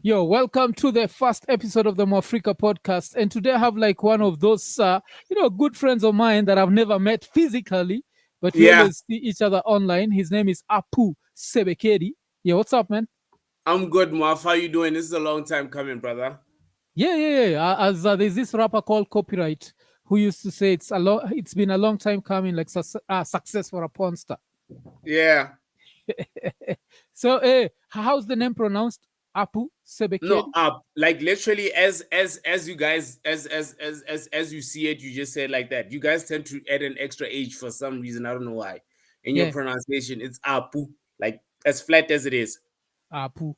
Yo, welcome to the first episode of the Mwafreeka podcast. And today I have like one of those, good friends of mine that I've never met physically, but we Yeah, always see each other online. His name is Apu Sebekedi. Yeah, what's up, man? I'm good, Mwaf. How you doing? This is a long time coming, brother. Yeah. As there's this rapper called Copyright who used to say it's been a long time coming, like success for a porn star. Yeah. So, how's the name pronounced? Apu No, Sebekedi? like literally as you guys as you see it, you just say it like that. You guys tend to add an extra H for some reason. I don't know why. In your Yeah, pronunciation, it's Apu, like as flat as it is. Apu.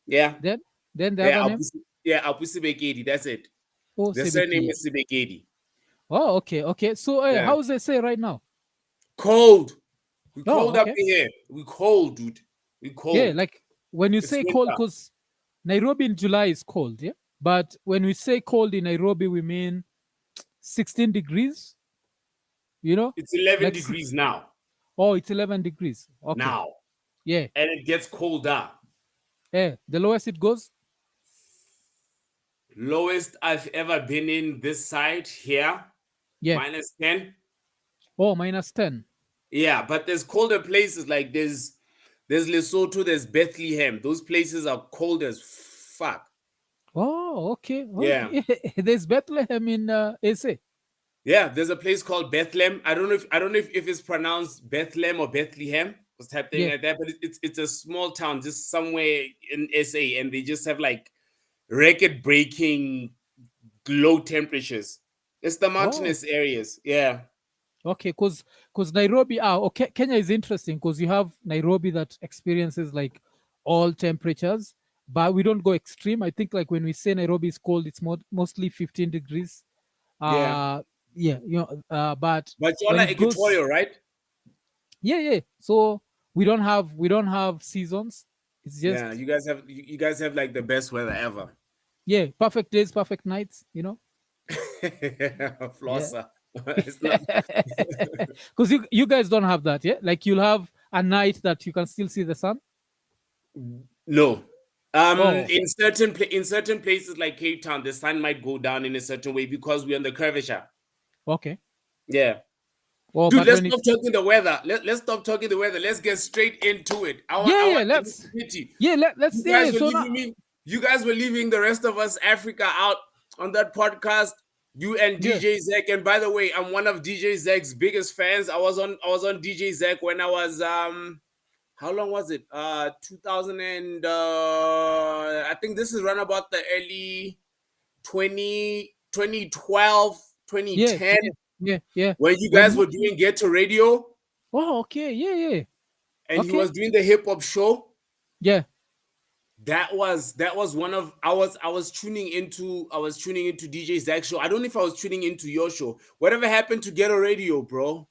Yeah. Then, then the Yeah, other name? Apu, yeah, Apu Sibekedi. That's it. Oh, The surname Sebekedi. is Sibekedi. Oh, okay. So, Yeah. how's they say right now? Cold. We Oh, cold up okay. in here. We cold, dude. We Yeah, cold. like when you It's say cold, winter. because Nairobi in July is cold, yeah. But when we say cold in Nairobi, we mean 16 degrees. You know, It's 11 like degrees now. oh, it's 11 degrees. Okay, Now. yeah, And it gets colder. yeah. The lowest it goes. Lowest I've ever been in this side here, Yeah. -10. Oh, -10. Yeah, but there's colder places like there's Lesotho, there's Bethlehem. Those places are cold as fuck. Oh, okay. Yeah. There's Bethlehem in SA. Yeah, there's a place called Bethlehem. I don't know if it's pronounced Bethlehem or Bethlehem, or type thing Yeah. like that, but it's a small town just somewhere in SA, and they just have like record breaking low temperatures. It's the Oh, mountainous areas. Yeah. okay. Because Nairobi. Okay. Kenya is interesting because you have Nairobi that experiences like all temperatures, but we don't go extreme. I think like when we say Nairobi is cold, it's mostly 15 degrees. Yeah. Uh, yeah. But But you're when like it goes, equatorial, right? yeah. So we don't have seasons. It's Yeah, just you guys have like the best weather ever. yeah, perfect days, perfect nights. Yeah. Flosser. It's not. Because you guys don't have that, yeah? Like you'll have a night that you can still see the sun. No. Oh, In certain places like Cape Town, the sun might go down in a certain way because we're on the curvature. okay. Yeah. Oh, Dude, but let's when stop it's talking the weather. Let's stop talking the weather. Let's get straight into it. I want yeah, I yeah, want the let's nitty-gritty. yeah, let's You yeah. guys were So leaving now me. You guys were leaving the rest of us Africa out on that podcast. You and yeah. DJ Zach. And by the way, I'm one of DJ Zach's biggest fans. I was on DJ Zach when I was how long was it? 2000 and I think this is run about the early 2012, Yeah, 2010, yeah. when you When guys were doing Get to Radio oh, okay, yeah. and he Okay. was doing the hip hop show. Yeah. That was one of I was tuning into DJ Zach's show. I don't know if I was tuning into your show. Whatever happened to Ghetto Radio, bro?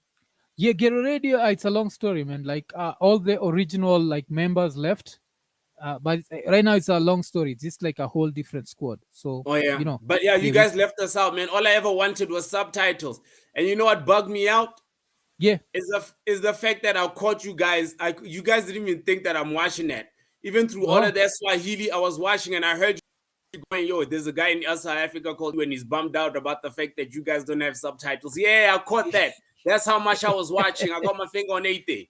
Yeah, Get Radio, it's a long story, man. Like all the original like members left. But right now it's a long story. It's just like a whole different squad. So, Oh yeah. But yeah, you yeah, we guys left us out, man. All I ever wanted was subtitles. And you know what bugged me out? yeah. Is the fact that I caught you guys. You guys didn't even think that I'm watching that. Even through all Oh, of that Swahili I was watching, and I heard you going, yo, there's a guy in South Africa called you, and he's bummed out about the fact that you guys don't have subtitles. Yeah, I caught that. That's how much I was watching. I got my finger on 80.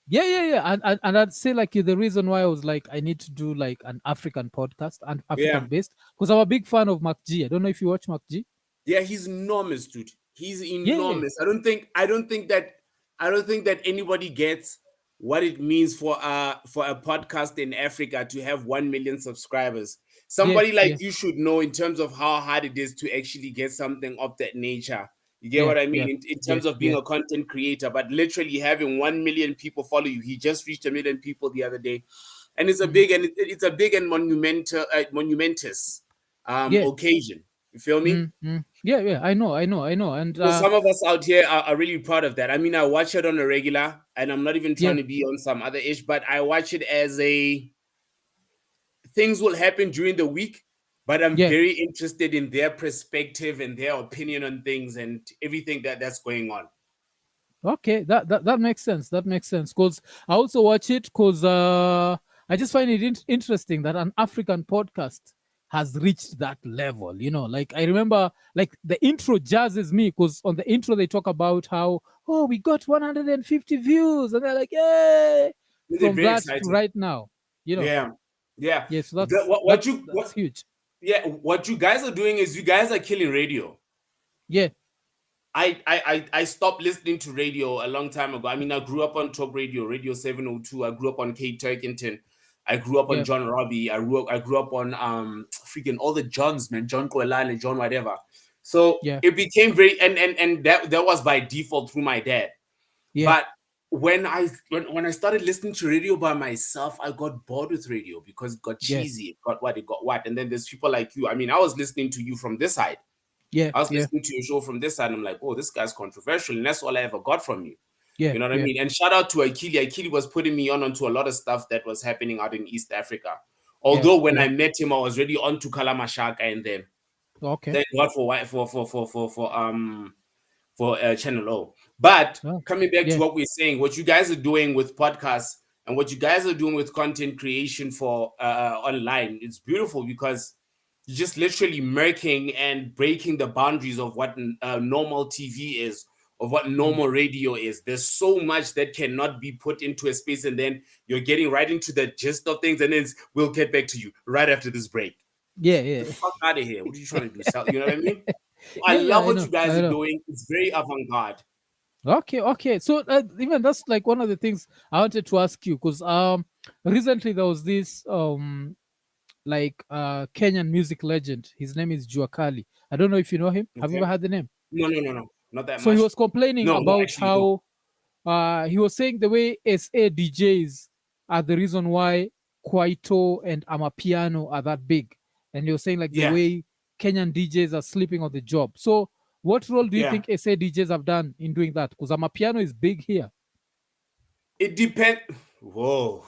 yeah. And I'd say like the reason why I was like I need to do like an African podcast and Yeah. African based because I'm a big fan of Mac G. I don't know if you watch Mac G. Yeah, he's enormous, dude. He's Yeah. enormous. I don't think that anybody gets what it means for a podcast in Africa to have 1 million subscribers. Somebody like Yeah. you should know in terms of how hard it is to actually get something of that nature. You get what I mean? In terms of being Yeah. a content creator, but literally having 1 million people follow you. He just reached 1 million people the other day. And it's a Mhm. it's a big and monumentous Yeah. occasion. You feel me? Yeah. I know. And So some of us out here are really proud of that. I mean, I watch it on a regular, and I'm not even yeah, trying to be on some other ish, but I watch it as a things will happen during the week, but I'm yeah. very interested in their perspective and their opinion on things and everything that's going on. Okay, that makes sense. That makes sense. Cause I also watch it. Cause I just find it interesting that an African podcast has reached that level. Like I remember, like the intro jazzes me because on the intro they talk about how, oh, we got 150 views, and they're like, yay! They're From very that to excited. right now, Yeah, yeah. yeah. So The, that's what that's you that's what huge. yeah, what you guys are doing is you guys are killing radio. Yeah, I stopped listening to radio a long time ago. I mean, I grew up on Talk Radio, Radio 702. I grew up on Kate Turkington. I grew up on yeah, John Robbie. I grew up on freaking all the Johns, man, John Koelane, John whatever. So yeah, it became very and that was by default through my dad. yeah, But when I started listening to radio by myself, I got bored with radio because it got yeah, cheesy. It got what. And then there's people like you. I mean, I was listening to you from this side. yeah, I was yeah, listening to your show from this side. And I'm like, oh, this guy's controversial. And that's all I ever got from you. yeah, You know what I yeah. mean? And shout out to Akili. Akili was putting me onto a lot of stuff that was happening out in East Africa. Yeah, Although when yeah. I met him, I was already on to Kalamashaka and then Okay. thank God for Channel O. But Oh, coming back to yeah, what we're saying, what you guys are doing with podcasts and what you guys are doing with content creation for online, it's beautiful because you're just literally murking and breaking the boundaries of what normal TV is, of what mm, normal radio is. There's so much that cannot be put into a space, and then you're getting right into the gist of things, and then we'll get back to you right after this break. yeah, The yeah. fuck out of here! What are you trying to do? You know what I mean? I Yeah, yeah. love I what know. you guys I are know. doing. It's very avant-garde. Okay, okay. So even that's like one of the things I wanted to ask you because recently there was this like Kenyan music legend. His name is Juakali. I don't know if you know him. Have you ever Okay. heard the name? No, no, no, no. Not that So he much. was complaining No, no, about actually, no. how he was saying the way SA DJs are the reason why Kwaito and Amapiano are that big. And he was saying like the Yeah, way Kenyan DJs are sleeping on the job. So what role do you yeah. think SA DJs have done in doing that? Because Amapiano is big here. It depends. Whoa.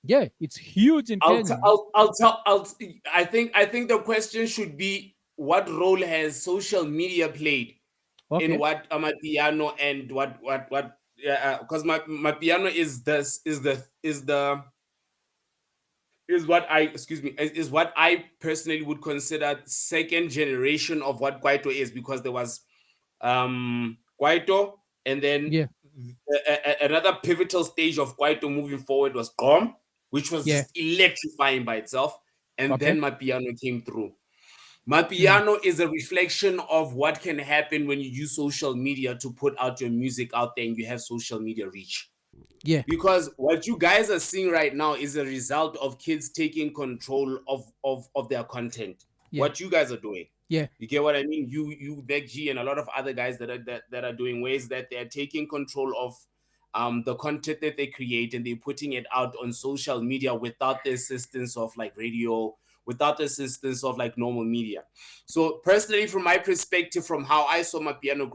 Yeah, it's huge in Kenya, man. I'll tell. I think the question should be what role has social media played in Okay. what my piano and what because my piano is what I excuse me is what I personally would consider second generation of what Kwaito is because there was Kwaito and then Yeah, another pivotal stage of Kwaito moving forward was Gom, which was yeah. just electrifying by itself, and Okay. then my piano came through. My Mm, piano is a reflection of what can happen when you use social media to put out your music out there and you have social media reach. yeah, Because what you guys are seeing right now is a result of kids taking control of their content. yeah, What you guys are doing. yeah, You get what I mean? You, Beck G, and a lot of other guys that are doing ways that they're taking control of the content that they create and they're putting it out on social media without the assistance of like radio, without the assistance of like normal media. So personally, from my perspective, from how I saw my piano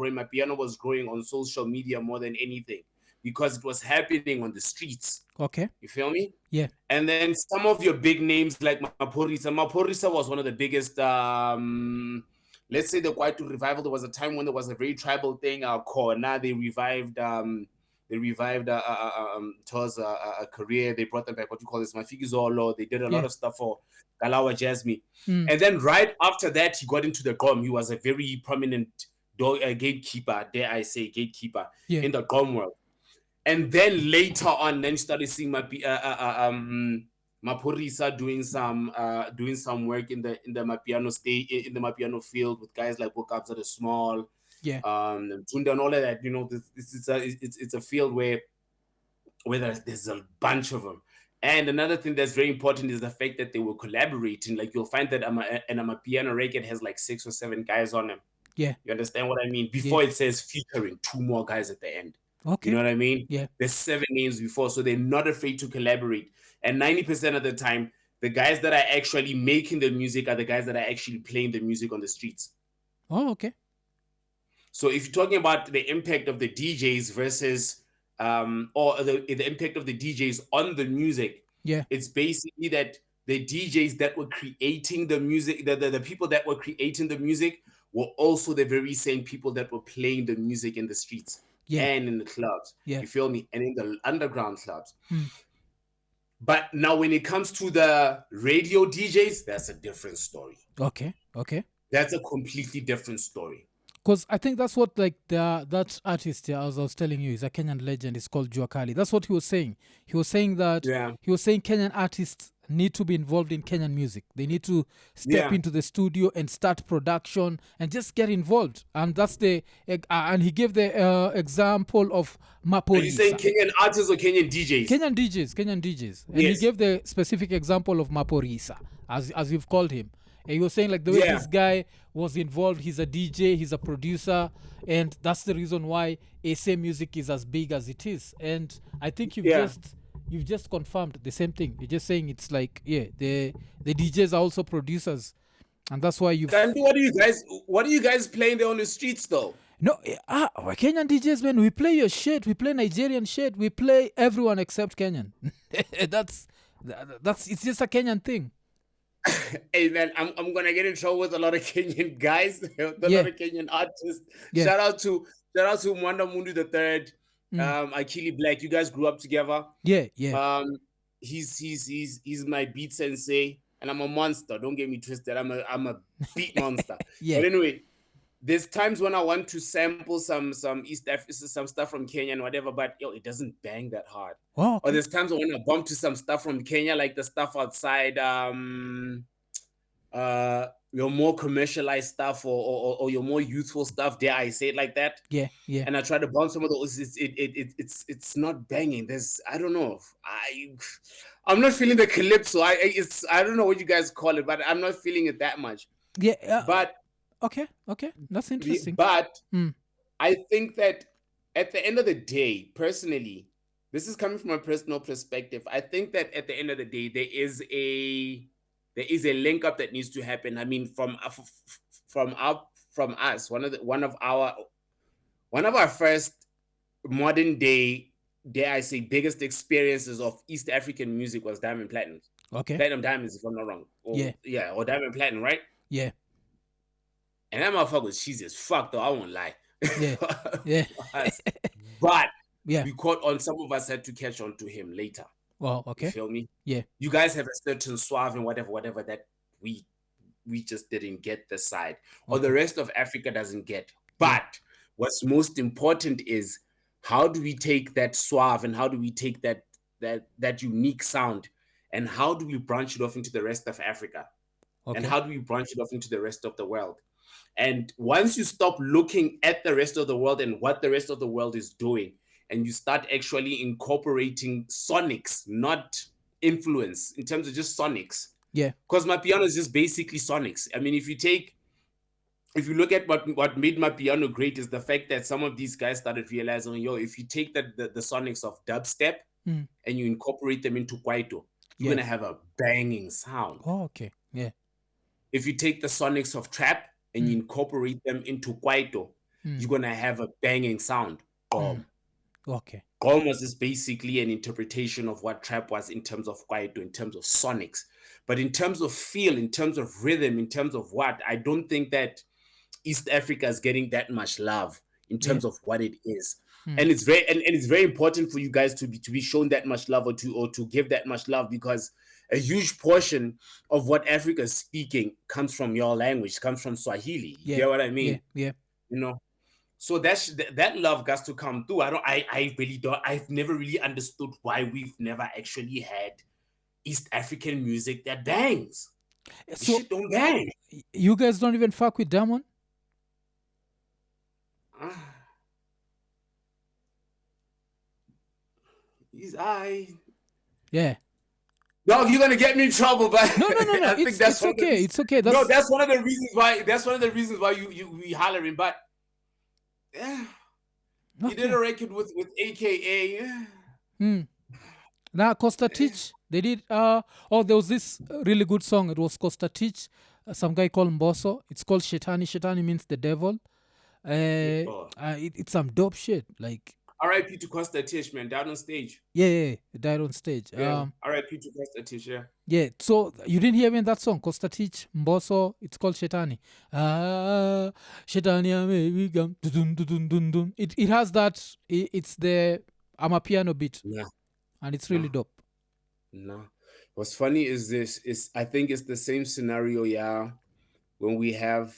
was growing on social media more than anything because it was happening on the streets. okay. You feel me? Yeah, And then some of your big names like Maporisa. Maporisa was one of the biggest, let's say the Kwaito revival. There was a time when there was a very tribal thing. Now they revived To's career. They brought them back. What you call this? Mafiki Zolo. They did a lot yeah. of stuff for Galawa Jasmine. Mm, And then right after that, he got into the GOM. He was a very prominent gatekeeper, dare I say, gatekeeper yeah, in the GOM world. And then later on, then you started seeing Maporisa doing some work in the Mapiano state in the Mapiano field with guys like Bookabs that are small, yeah, Tunda and all of that. It's a field where there's a bunch of them. And another thing that's very important is the fact that they were collaborating. Like you'll find that an Amapiano record has like 6 or 7 guys on them. yeah, You understand what I mean? yeah. Before it says featuring 2 more guys at the end. You know Okay. what I mean? Yeah. There's 7 names before, so they're not afraid to collaborate. And 90% of the time, the guys that are actually making the music are the guys that are actually playing the music on the streets. Oh, okay. So if you're talking about the impact of the DJs versus or the impact of the DJs on the music, Yeah, it's basically that the DJs that were creating the music, the people that were creating the music were also the very same people that were playing the music in the streets yeah, and in the clubs. yeah. You feel me? And in the underground clubs. Mm, But now when it comes to the radio DJs, that's a different story. Okay. That's a completely different story. Because I think that's what like that artist, yeah, as I was telling you, is a Kenyan legend. It's called Juakali. That's what he was saying. He was saying that Yeah. Kenyan artists need to be involved in Kenyan music. They need to step Yeah. into the studio and start production and just get involved. And that's and he gave the example of Are you saying Maporisa. Kenyan artists or Kenyan DJs? Kenyan DJs. And he Yes. gave the specific example of Maporisa, as you've called him. And he was saying like the way this guy was involved, he's a DJ, he's a producer, and that's the reason why SA music is as big as it is. And I think you've just confirmed the same thing. You're just saying it's like, the DJs are also producers. And that's why you've... What do you guys playing there on the streets though? No, our Kenyan DJs, man, we play your shit, we play Nigerian shit, we play everyone except Kenyan. that's it's just a Kenyan thing. Hey man, I'm gonna get in trouble with a lot of Kenyan guys, a lot of Kenyan artists. Yeah. Shout out to Mwanda Mundu the third, Akili Black. You guys grew up together. Yeah. He's my beat sensei, and I'm a monster. Don't get me twisted. I'm a beat monster. Yeah. But anyway, there's times when I want to sample some East Africa, some stuff from Kenya and whatever, but it doesn't bang that hard. Oh, okay. Or there's times when I bump to some stuff from Kenya, like the stuff outside, your more commercialized stuff or your more youthful stuff. Dare I say it like that? Yeah. And I try to bump some of those. It's not banging. I don't know. I'm not feeling the calypso. I don't know what you guys call it, but I'm not feeling it that much. Yeah. But okay, that's interesting. But I think that at the end of the day, personally, this is coming from a personal perspective. I think that at the end of the day, there is a link up that needs to happen. I mean, from us, one of our first modern day, dare I say, biggest experiences of East African music was Diamond Platinums. Okay. Platinum Diamonds, if I'm not wrong. Or Diamond Platinum, right? Yeah. And that motherfucker was cheesy as fuck, though. I won't lie. Yeah. But yeah, we caught on. Some of us had to catch on to him later. Well, okay. You feel me? Yeah. You guys have a certain suave and whatever that we just didn't get this side, or the rest of Africa doesn't get. But what's most important is how do we take that suave and how do we take that unique sound and how do we branch it off into the rest of Africa? Okay. And how do we branch it off into the rest of the world? And once you stop looking at the rest of the world and what the rest of the world is doing, and you start actually incorporating sonics, not influence, in terms of just sonics. Yeah. Because my piano is just basically sonics. I mean, if you look at what made my piano great is the fact that some of these guys started realizing, if you take the sonics of dubstep and you incorporate them into kwaito, you're going to have a banging sound. Oh, okay. Yeah. If you take the sonics of trap and you incorporate them into kwaito, you're going to have a banging sound. Okay. Almost is basically an interpretation of what trap was in terms of kwaito, in terms of sonics. But in terms of feel, in terms of rhythm, in terms of what, I don't think that East Africa is getting that much love in terms of what it is. And it's very important for you guys to be shown that much love or to give that much love, because a huge portion of what Africa is speaking comes from your language, comes from Swahili. You get what I mean? Yeah. So that love got to come through. I've never really understood why we've never actually had East African music that bangs. So shit don't bang. You guys don't even fuck with Diamond? Yeah. No, you're gonna get me in trouble, but no. I think it's okay. It's okay. That's one of the reasons why. That's one of the reasons why we hollering. But you did a record with AKA. Now Costa Teach, they did. There was this really good song. It was Costa Teach. Some guy called Mboso. It's called Shetani. Shetani means the devil. It's some dope shit. Like R.I.P. to Costa Teach, man. Died on stage. Yeah, died on stage. R.I.P. to Costa Teach, yeah. Yeah, so you didn't hear me in that song, Costa Teach, Mboso, it's called Shetani. Shetani, it has that, it's the Amapiano beat. Yeah. And it's really dope. No. What's funny is this is I think it's the same scenario, yeah, when we have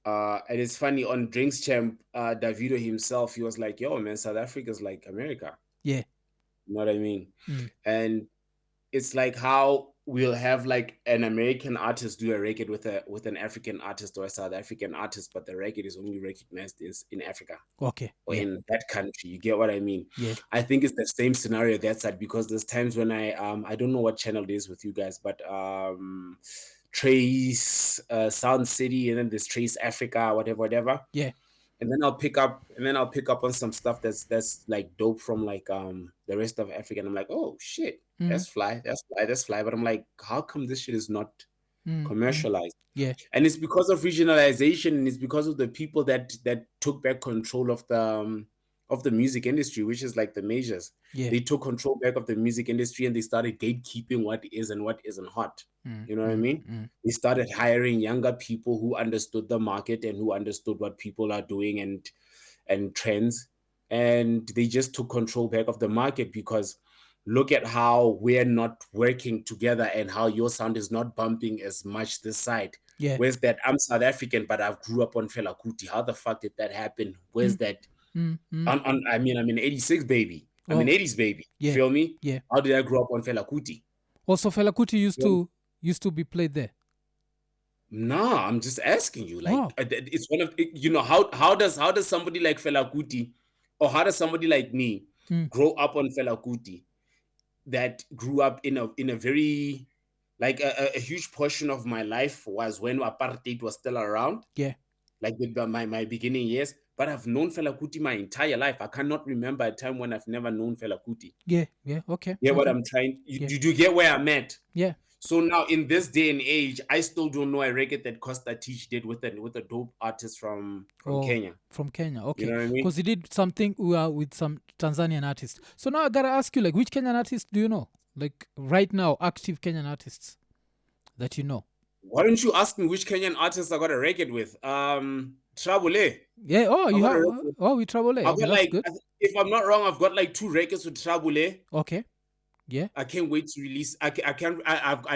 and it's funny on Drinks Champ, Davido himself, he was like, yo, man, South Africa's like America. Yeah. You know what I mean? Mm. And it's like how we'll have like an American artist do a record with an African artist or a South African artist, but the record is only recognized in Africa Okay. or Yeah. in that country. You get what I mean? Yeah. I think it's the same scenario that side because there's times when I don't know what channel it is with you guys, but Trace Sound City and then there's Trace Africa, whatever. Yeah. And then I'll pick up on some stuff that's like dope from like the rest of Africa. And I'm like, oh shit, Mm. that's fly. But I'm like, how come this shit is not Mm. commercialized? Yeah. And it's because of regionalization, and it's because of the people that took back control of the music industry, which is like the majors. Yeah. They took control back of the music industry and they started gatekeeping what is and what isn't hot. Mm. You know what I Mm. mean? Mm. They started hiring younger people who understood the market and who understood what people are doing and trends. And they just took control back of the market because look at how we're not working together and how your sound is not bumping as much this side. Yeah. Where's that? I'm South African, but I grew up on Fela Kuti. How the fuck did that happen? Where's Mm. that? Mm. Mm. I mean, I'm an 86 baby. I'm an Oh. 80s baby. You Yeah. feel me? Yeah. How did I grow up on Fela Kuti? Also, Fela Kuti Feel me? used to be played there. Nah, I'm just asking you. Like, Wow. it's one of you know how does somebody like Fela Kuti, or how does somebody like me Mm. grow up on Fela Kuti that grew up in a very like a huge portion of my life was when apartheid was still around, Yeah. like with my beginning years. But I've known Fela Kuti my entire life. I cannot remember a time when I've never known Fela Kuti. Yeah. Yeah. Okay. Get what Okay. I'm trying? Yeah. You get where I'm at? Yeah. So now in this day and age, I still don't know a record that Costa Teach did with a dope artist from Oh, Kenya. from Kenya. You Okay. know what I mean? Because he did something with some Tanzanian artists. So now I gotta ask you, like, which Kenyan artists do you know? Like right now, active Kenyan artists that you know. Why don't you ask me which Kenyan artists I got a record with? Trouble, eh? Yeah. Oh, I you got a have. record. Oh, we Trouble. I Okay, got that's like, good. if I'm not wrong, I've got like 2 records with Trouble, eh? Okay. Yeah. I can't wait to release. I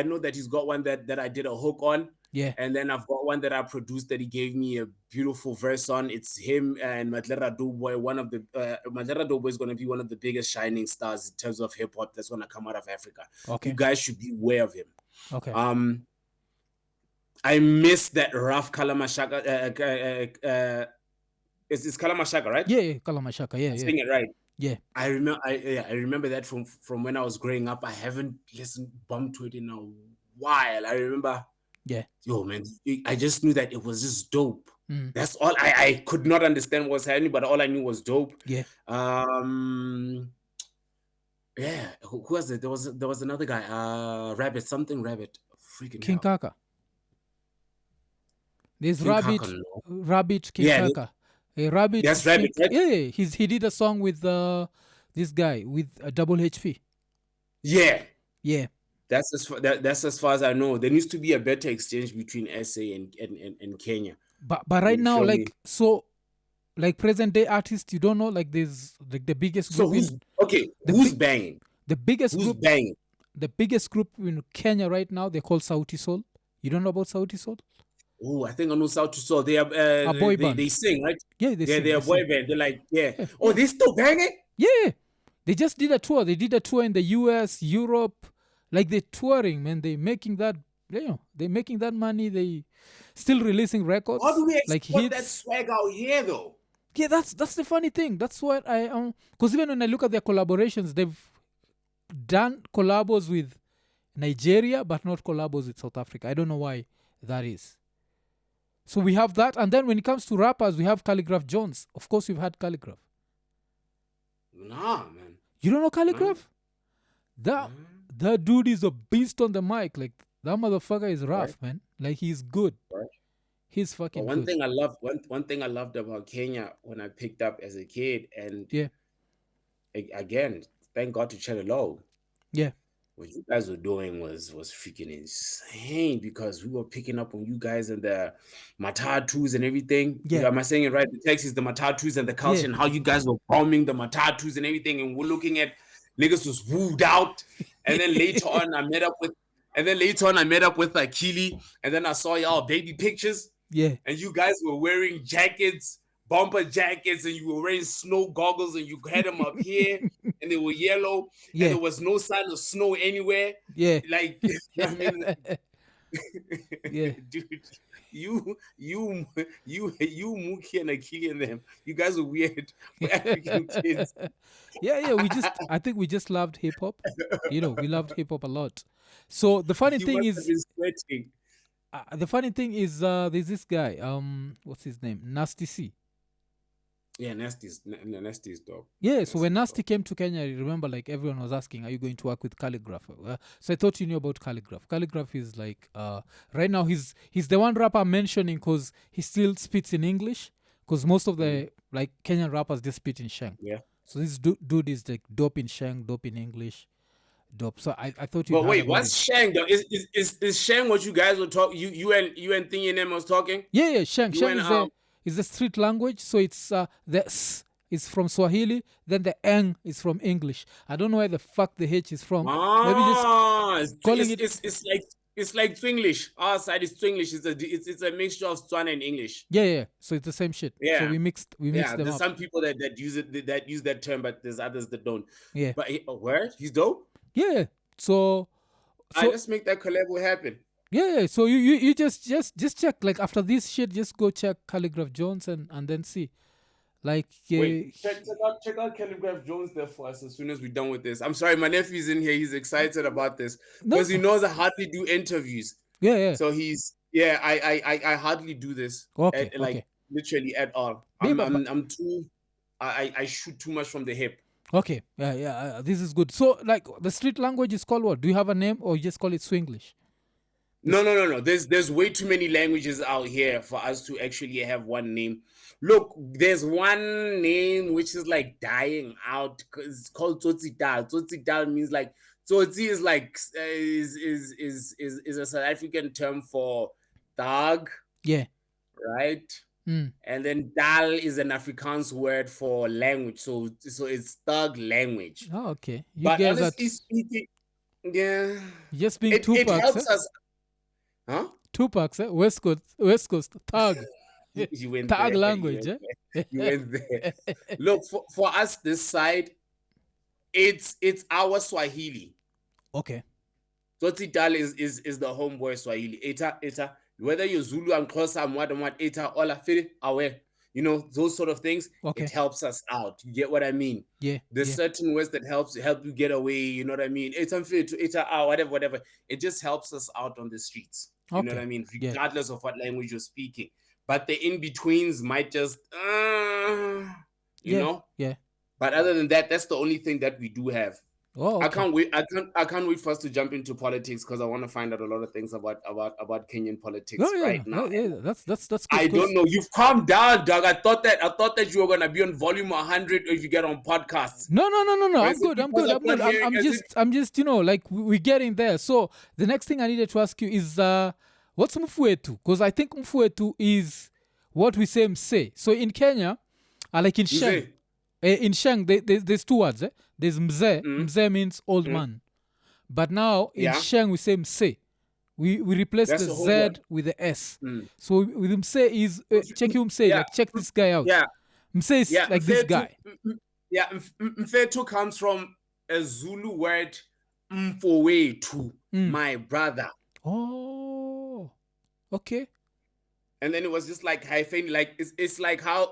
know that he's got one that I did a hook on. Yeah. And then I've got one that I produced that he gave me a beautiful verse on. It's him and Madlera Doughboy. One of the Madlera Doughboy is going to be one of the biggest shining stars in terms of hip hop that's going to come out of Africa. Okay. You guys should be aware of him. Okay. I miss that rough Kalamashaka. It's Kalamashaka, right? Yeah. Kalamashaka. Yeah. I'm Yeah. saying it right. Yeah. I remember that from when I was growing up. I haven't bumped to it in a while. I remember. Yeah. Yo, man, I just knew that it was just dope. Mm. That's all. I could not understand what was happening, but all I knew was dope. Yeah. Yeah. Who was it? There was another guy. Rabbit. Freaking King hell. Kaka. There's King Rabbit. Kaka, no. Rabbit King Yeah, Kaka. A Rabbit. that's Rabbit, right? Yeah. He did a song with this guy with Double HP. Yeah. Yeah. That's as far as I know. There needs to be a better exchange between SA and Kenya. But right You now, feel like me? so, like present day artists, you don't know, like there's like the biggest So group who's banging? the biggest Who's group banging? the biggest group in Kenya right now, they call Sauti Sol. You don't know about Sauti Sol? Oh, I think I know South to Soul. They are A boy band. they sing, right? Yeah, they sing. They're a they boy sing. band. They're like, yeah. Yeah, Oh, they still banging? Yeah. They just did a tour. They did a tour in the US, Europe. Like they're touring, man. They're making that, they're making that money. They still releasing records. How do we like export that hits. swag out here, though? Yeah, that's the funny thing. That's what I because even when I look at their collaborations, they've done collabos with Nigeria, but not collabos with South Africa. I don't know why that is. So we have that, and then when it comes to rappers, we have Calligraph Jones. Of course, we've had Calligraph. Nah, man. You don't know Calligraph? That dude is a beast on the mic. Like that motherfucker is rough, man. Like he's good. Right. He's fucking One good. thing one thing I loved about Kenya when I picked up as a kid, and Yeah. Again, thank God to Chello. Yeah. What you guys were doing was freaking insane because we were picking up on you guys and the matatus and everything. Yeah. Am I saying it right? The Texas, the matatus and the culture, Yeah. and how you guys were bombing the matatus and everything, and we're looking at niggas was wooed out And then later on, I met up with Akili, and then I saw y'all baby pictures, Yeah. and you guys were wearing jackets, bomber jackets, and you were wearing snow goggles, and you had them up here, and they were yellow, and Yeah. there was no sign of snow anywhere. Yeah. Like, I mean, Yeah. dude, you, Mookie and Akili and them, you guys are weird for African kids. Yeah. I think we just loved hip hop. We loved hip hop a lot. So the funny You thing must have is, been sweating. there's this guy. What's his name? Nasty C. Yeah, Nasty's dog. Yeah. So when Nasty came to Kenya, I remember like everyone was asking, "Are you going to work with Calligraph?" So I thought you knew about Calligraph. Calligraph is like right now he's the one rapper I'm mentioning because he still spits in English. Because most of the like Kenyan rappers just spit in Sheng. Yeah. So this dude is like dope in Sheng, dope in English, dope. So I thought you. But Heard wait, about what's it. Shang though? Is Shang what you guys were talking? You and Thingy and them was talking? Yeah. Sheng. You Sheng and, is a street language. So it's the S is from Swahili, then the Ng is from English. I don't know where the fuck the H is from. Maybe just calling it. It's like Twinglish. Our side is Twinglish. It's a mixture of Tswana and English. Yeah. So it's the same shit. Yeah. So we mixed them There's up. some people that use it that use that term, but there's others that don't. Yeah. But where? He's dope. Yeah. So let's make that collab happen. Yeah. So you just check like after this shit, just go check Calligraph Jones and then see. Like wait, check out Calligraph Jones there for us as soon as we're done with this. I'm sorry, my nephew's in here. He's excited about this because he knows I hardly do interviews. Yeah. So I hardly do this. Okay. Literally at all. I'm too. I shoot too much from the hip. Okay. Yeah. This is good. So like the street language is called what? Do you have a name or you just call it Swinglish? No. There's way too many languages out here for us to actually have one name. Look, there's one name which is like dying out. It's called Tsotsi Dal. Tsotsi Dal means like Tsotsi is like is a South African term for dog. Yeah. Right. Mm. And then Dal is an Afrikaans word for language. So it's thug language. Oh, okay. But honestly speaking, yeah, just being Tupac. It helps us. Huh? Tupac, West Coast, thug. You went thug there. language, You went there. Look, for us this side, it's our Swahili. Okay. Tsotsi Dal is the homeboy Swahili. Eta, whether you're Zulu and Xhosa and what, Eta, Ola, Fili, Awe, those sort of things, okay. It helps us out. You get what I mean? Yeah. There's certain words that help you get away, you know what I mean? Eta, whatever. It just helps us out on the streets. You know what I mean? Regardless of what language you're speaking. But the in-betweens might just, you know? Yeah. But other than that, that's the only thing that we do have. Oh, okay. I can't wait for us to jump into politics because I want to find out a lot of things about Kenyan politics right now. Yeah, that's good. I don't know. You've calmed down, Doug. I thought that you were gonna be on volume 100 if you get on podcasts. No. I'm just like we're getting there. So the next thing I needed to ask you is what's Mfuetu? Because I think Mfuetu is what we say Mse. So in Kenya, like in Sheng. In Sheng, there's two words. There's Mze. Mze means old man. But now in Sheng, we say Mse. We replace the Z with the S. So with Mse is, check you Mse, like check this guy out. Yeah. Mse is like this guy. Mfetu comes from a Zulu word, Mfowetu, my brother. Oh, okay. And then it was just like hyphen, like it's like how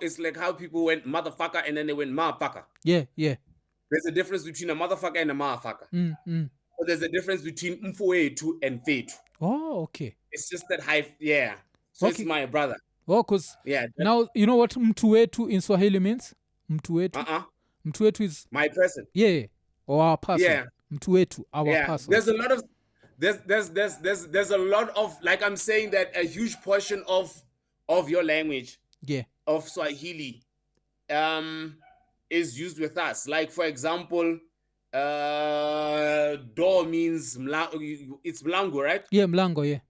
people went motherfucker and then they went motherfucker. Yeah. There's a difference between a motherfucker and a motherfucker. So there's a difference between Mfowetu and Fetu. Oh, okay. It's just that So it's my brother. Oh, because now you know what Mtuwetu in Swahili means? Mtuwetu. Mtuwetu is my person. Yeah. Or our person. Yeah. Mtuwetu, our person. There's a lot of there's a lot of, like I'm saying, that a huge portion of your language, of Swahili, is used with us. Like for example, do means it's mlango, right? Yeah, mlango, yeah.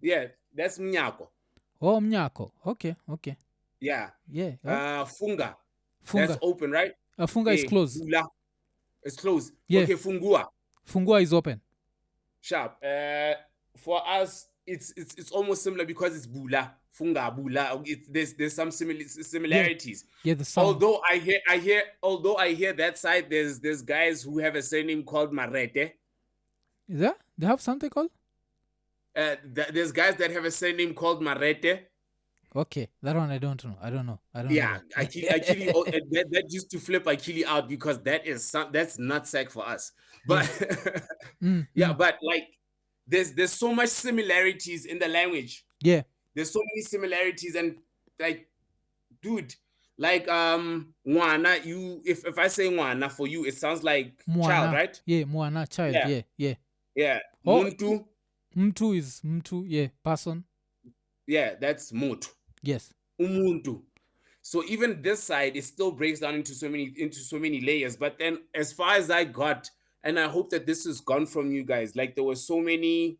Yeah, that's mnyako. Oh, mnyako. Okay. Yeah. Yeah. Funga. That's open, right? Funga is closed. It's closed. Yeah. Okay, fungua. Fungua is open. Sharp. For us, it's almost similar because it's bula, funga, bula. There's some similarities. Yeah, the sound. Although I hear that side, there's guys who have a surname called Marete. Is that? They have something called? There's guys that have a surname called Marete. Okay, that one I don't know. I don't know. Yeah, know. that used to flip Akili out because that's not sack for us. But but like there's so much similarities in the language. Yeah. There's so many similarities and like, dude, like Mwana, if I say Mwana for you, it sounds like Mwana. child, right? Yeah, Mwana, child. Yeah. Oh, Mtu is Mtu, yeah, person. Yeah, that's Mutu. Yes. Umuntu. So even this side, it still breaks down into so many layers. But then as far as I got, and I hope that this is gone from you guys, like there was so much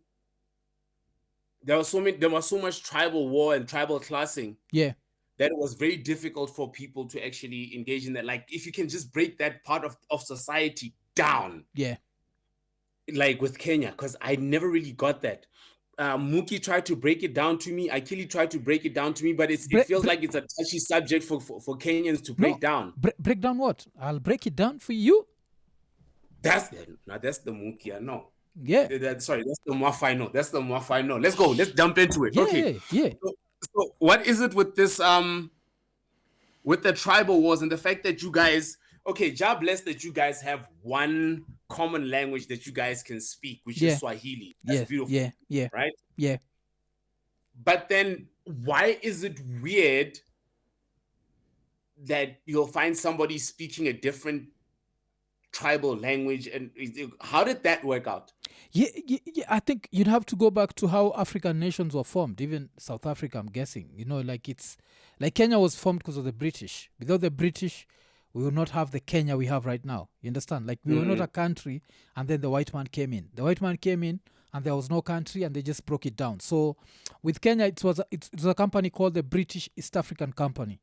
tribal war and tribal classing. Yeah. That it was very difficult for people to actually engage in that. Like if you can just break that part of society down. Yeah. Like with Kenya, because I never really got that. Mookie tried to break it down to me. Akili tried to break it down to me, but it feels like it's a touchy subject for Kenyans to break down. Break down what? I'll break it down for you. That's the Mookie, I know. Yeah. That's the Mwafreeka. That's the Mwafreeka. Let's go. Let's jump into it. Yeah, okay. Yeah. So what is it with this with the tribal wars and the fact that you guys, okay, God bless that you guys have one common language that you guys can speak, which is Swahili. That's beautiful. Yeah. Right? Yeah. But then why is it weird that you'll find somebody speaking a different tribal language? And how did that work out? Yeah, I think you'd have to go back to how African nations were formed, even South Africa, I'm guessing. You know, like it's like Kenya was formed because of the British. Without the British, we would not have the Kenya we have right now. You understand? Like we were not a country, and then the white man came in. The white man came in, and there was no country, and they just broke it down. So with Kenya, it was a company called the British East African Company.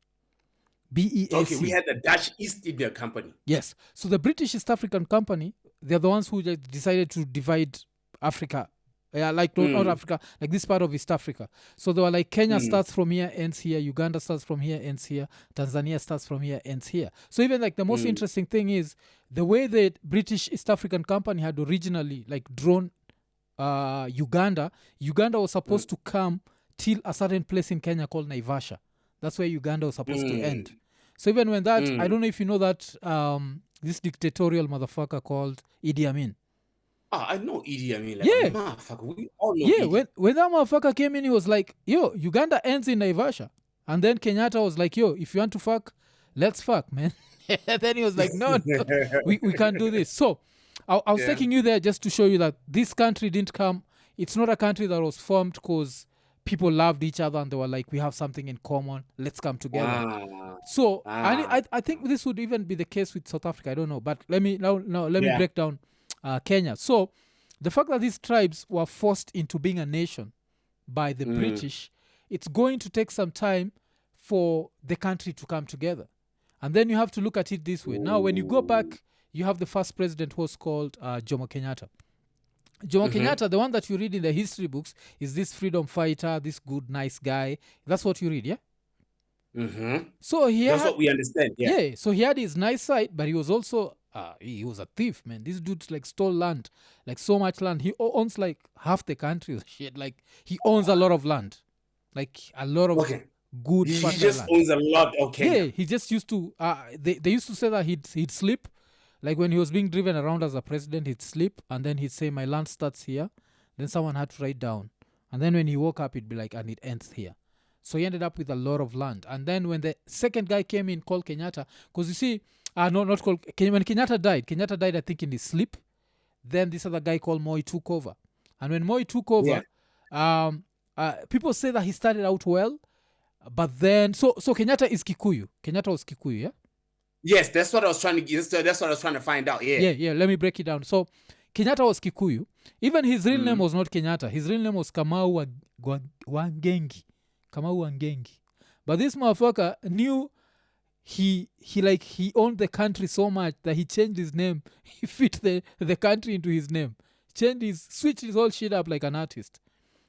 BEAC. Okay, we had the Dutch East India Company. Yes. So the British East African Company, they're the ones who decided to divide Africa. Not Africa, like this part of East Africa. So they were like, Kenya starts from here, ends here. Uganda starts from here, ends here. Tanzania starts from here, ends here. So even like the most interesting thing is the way the British East African Company had originally like drawn Uganda. Uganda was supposed to come till a certain place in Kenya called Naivasha. That's where Uganda was supposed to end. So even when that, I don't know if you know that this dictatorial motherfucker called Idi Amin. I know Idi Amin. Like, motherfucker, we all know Idi. When that motherfucker came in, he was like, yo, Uganda ends in Naivasha. And then Kenyatta was like, yo, if you want to fuck, let's fuck, man. Then he was like, no, we can't do this. So I was taking you there just to show you that this country didn't come. It's not a country that was formed because people loved each other and they were like, we have something in common, let's come together. So I think this would even be the case with South Africa. I don't know, but let me break down Kenya. So the fact that these tribes were forced into being a nation by the British, it's going to take some time for the country to come together. And then you have to look at it this way. Now, when you go back, you have the first president who was called Jomo Kenyatta. Jomo Kenyatta, the one that you read in the history books, is this freedom fighter, this good, nice guy. That's what you read, yeah? So that's what we understand, yeah. So he had his nice side, but he was also, he was a thief, man. This dude like stole land, like so much land. He owns like half the country. Shit, like he owns a lot of land, like a lot of good. He just land. Owns a lot. Okay. Yeah, he just used to. They used to say that he'd sleep. Like when he was being driven around as a president, he'd sleep and then he'd say, my land starts here. Then someone had to write down. And then when he woke up, it'd be like, and it ends here. So he ended up with a lot of land. And then when the second guy came in called Kenyatta, because you see, not called, when Kenyatta died, I think in his sleep. Then this other guy called Moi took over. And when Moi took over, people say that he started out well. But then, so Kenyatta is Kikuyu. Kenyatta was Kikuyu, yeah? Yes, that's what I was trying to find out. Yeah. Let me break it down. So, Kenyatta was Kikuyu. Even his real name was not Kenyatta. His real name was Kamau Wangengi. But this motherfucker knew he owned the country so much that he changed his name. He fit the country into his name. Switched his whole shit up like an artist.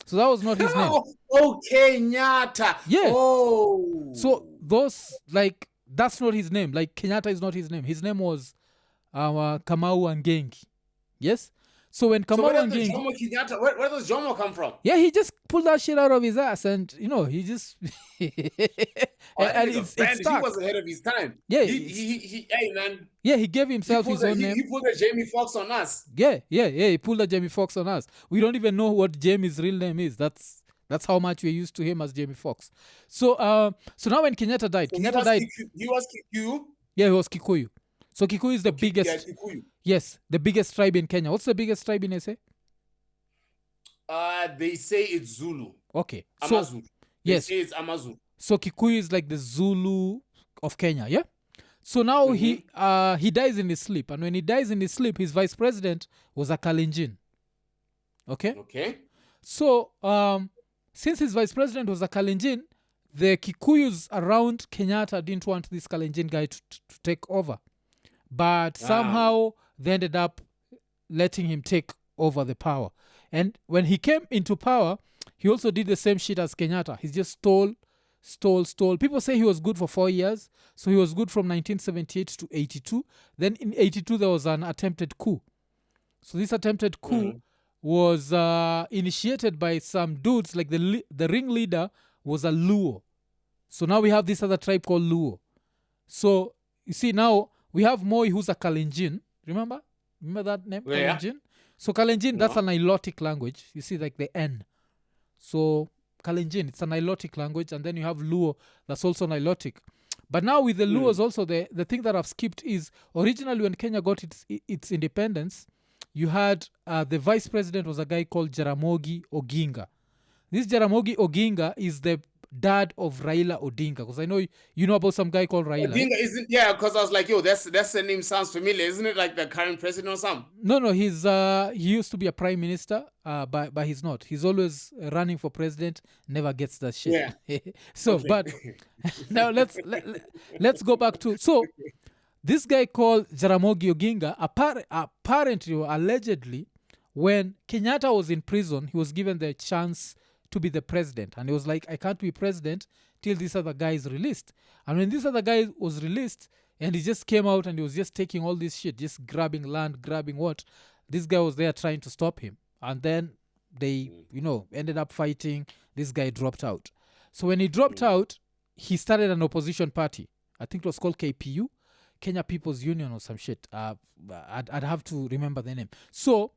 So that was not his name. Okay, Kenyatta. Yeah. Oh. So that's not his name. Like Kenyatta is not his name. His name was Kamau Angengi. Yes. So when Kamau Angengi, Jomo Kenyatta, where does Jomo come from? yeah, he just pulled that shit out of his ass, and he just and it's stuck. He was ahead of his time. Yeah, he hey man. Yeah, he gave himself his own name. He pulled a Jamie Foxx on us. Yeah. He pulled a Jamie Foxx on us. We don't even know what Jamie's real name is. That's how much we're used to him as Jamie Foxx. So now when Kenyatta died, he was Kikuyu. Yeah, he was Kikuyu. So Kikuyu is the biggest. Yeah, Kikuyu. Yes, the biggest tribe in Kenya. What's the biggest tribe in SA? They say it's Zulu. Okay. Amazulu. Yes. They say it's Amazulu. So Kikuyu is like the Zulu of Kenya, yeah? So now he dies in his sleep. And when he dies in his sleep, his vice president was a Kalenjin. Okay? Okay. So since his vice president was a Kalenjin, the Kikuyus around Kenyatta didn't want this Kalenjin guy to take over. But somehow they ended up letting him take over the power. And when he came into power, he also did the same shit as Kenyatta. He just stole. People say he was good for 4 years. So he was good from 1978 to 82. Then in 82, there was an attempted coup. So this attempted coup was initiated by some dudes, like the ringleader was a Luo. So now we have this other tribe called Luo. So you see now we have Moi, who's a Kalenjin. Remember that name? Yeah. Kalenjin? So Kalenjin, that's an Nilotic language. You see like the N. So Kalenjin, it's a Nilotic language. And then you have Luo, that's also Nilotic. But now with the Luos also, the thing that I've skipped is originally when Kenya got its independence, you had the vice president was a guy called Jaramogi Oginga. This Jaramogi Oginga is the dad of Raila Odinga, because I know you know about some guy called Raila. Odinga isn't, yeah, because I was like, yo, that's the name sounds familiar, isn't it? Like the current president or something? No, he used to be a prime minister, but he's not. He's always running for president, never gets that shit. Yeah. So, okay. But now let's go back to this guy called Jaramogi Oginga. Apparently, or allegedly, when Kenyatta was in prison, he was given the chance to be the president, and he was like, I can't be president till this other guy is released. And when this other guy was released and he just came out and he was just taking all this shit, just grabbing land, grabbing what, this guy was there trying to stop him, and then they ended up fighting. This guy dropped out. So when he dropped out, he started an opposition party. I think it was called KPU, Kenya People's Union or some shit. I'd have to remember the name. So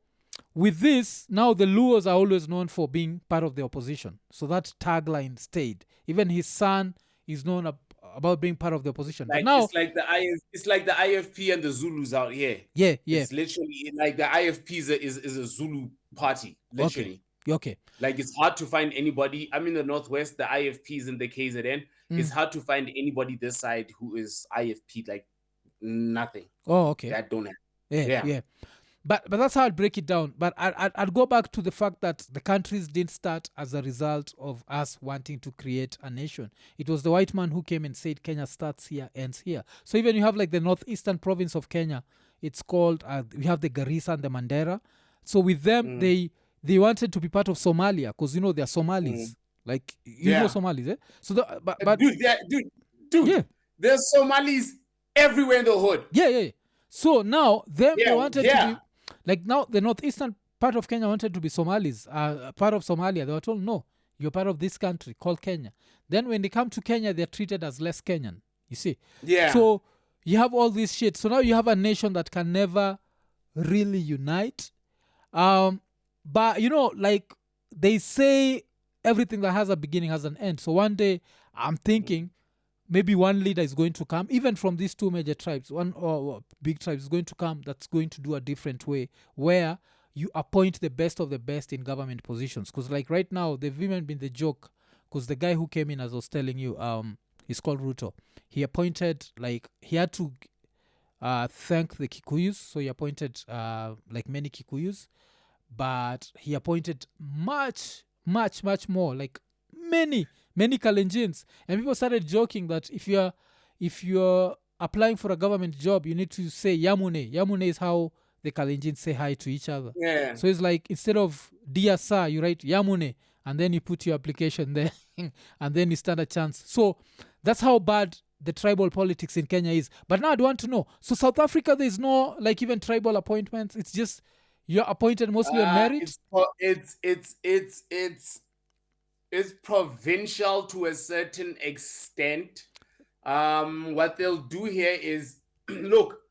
with this, now the Luos are always known for being part of the opposition. So that tagline stayed. Even his son is known about being part of the opposition. Like, but now, it's like the IFP and the Zulus out here. Yeah. It's literally like the IFP is a Zulu party, literally. Okay. Like it's hard to find anybody. I'm in the Northwest, the IFP is in the KZN. It's hard to find anybody this side who is IFP, like nothing. Oh, okay. That don't have. Yeah. But that's how I'd break it down. But I'd go back to the fact that the countries didn't start as a result of us wanting to create a nation. It was the white man who came and said Kenya starts here, ends here. So even you have like the northeastern province of Kenya, it's called, we have the Garissa and the Mandera. So with them, they wanted to be part of Somalia because, they're Somalis. Like, you know Somalis, eh? So but dude, yeah. There's Somalis everywhere in the hood. Yeah. So now they wanted to be, like now the northeastern part of Kenya wanted to be Somalis, part of Somalia. They were told, no, you're part of this country called Kenya. Then when they come to Kenya, they're treated as less Kenyan, you see. Yeah. So you have all this shit. So now you have a nation that can never really unite. But, like they say everything that has a beginning has an end. So one day I'm thinking, maybe one leader is going to come, even from these two major tribes, one or big tribes is going to come that's going to do a different way, where you appoint the best of the best in government positions. Because like right now, they've even been the joke, because the guy who came in, as I was telling you, he's called Ruto. He appointed, like, he had to thank the Kikuyus, so he appointed like many Kikuyus, but he appointed much more, like many Kalenjins. And people started joking that if you're if you're applying for a government job, you need to say Yamune. Yamune is how the Kalenjin say hi to each other. Yeah. So it's like instead of Dear Sir, you write Yamune and then you put your application there and then you stand a chance. So that's how bad the tribal politics in Kenya is. But now I want to know. So South Africa, there's no like even tribal appointments. It's just you're appointed mostly on merit. It's provincial to a certain extent. What they'll do here is look,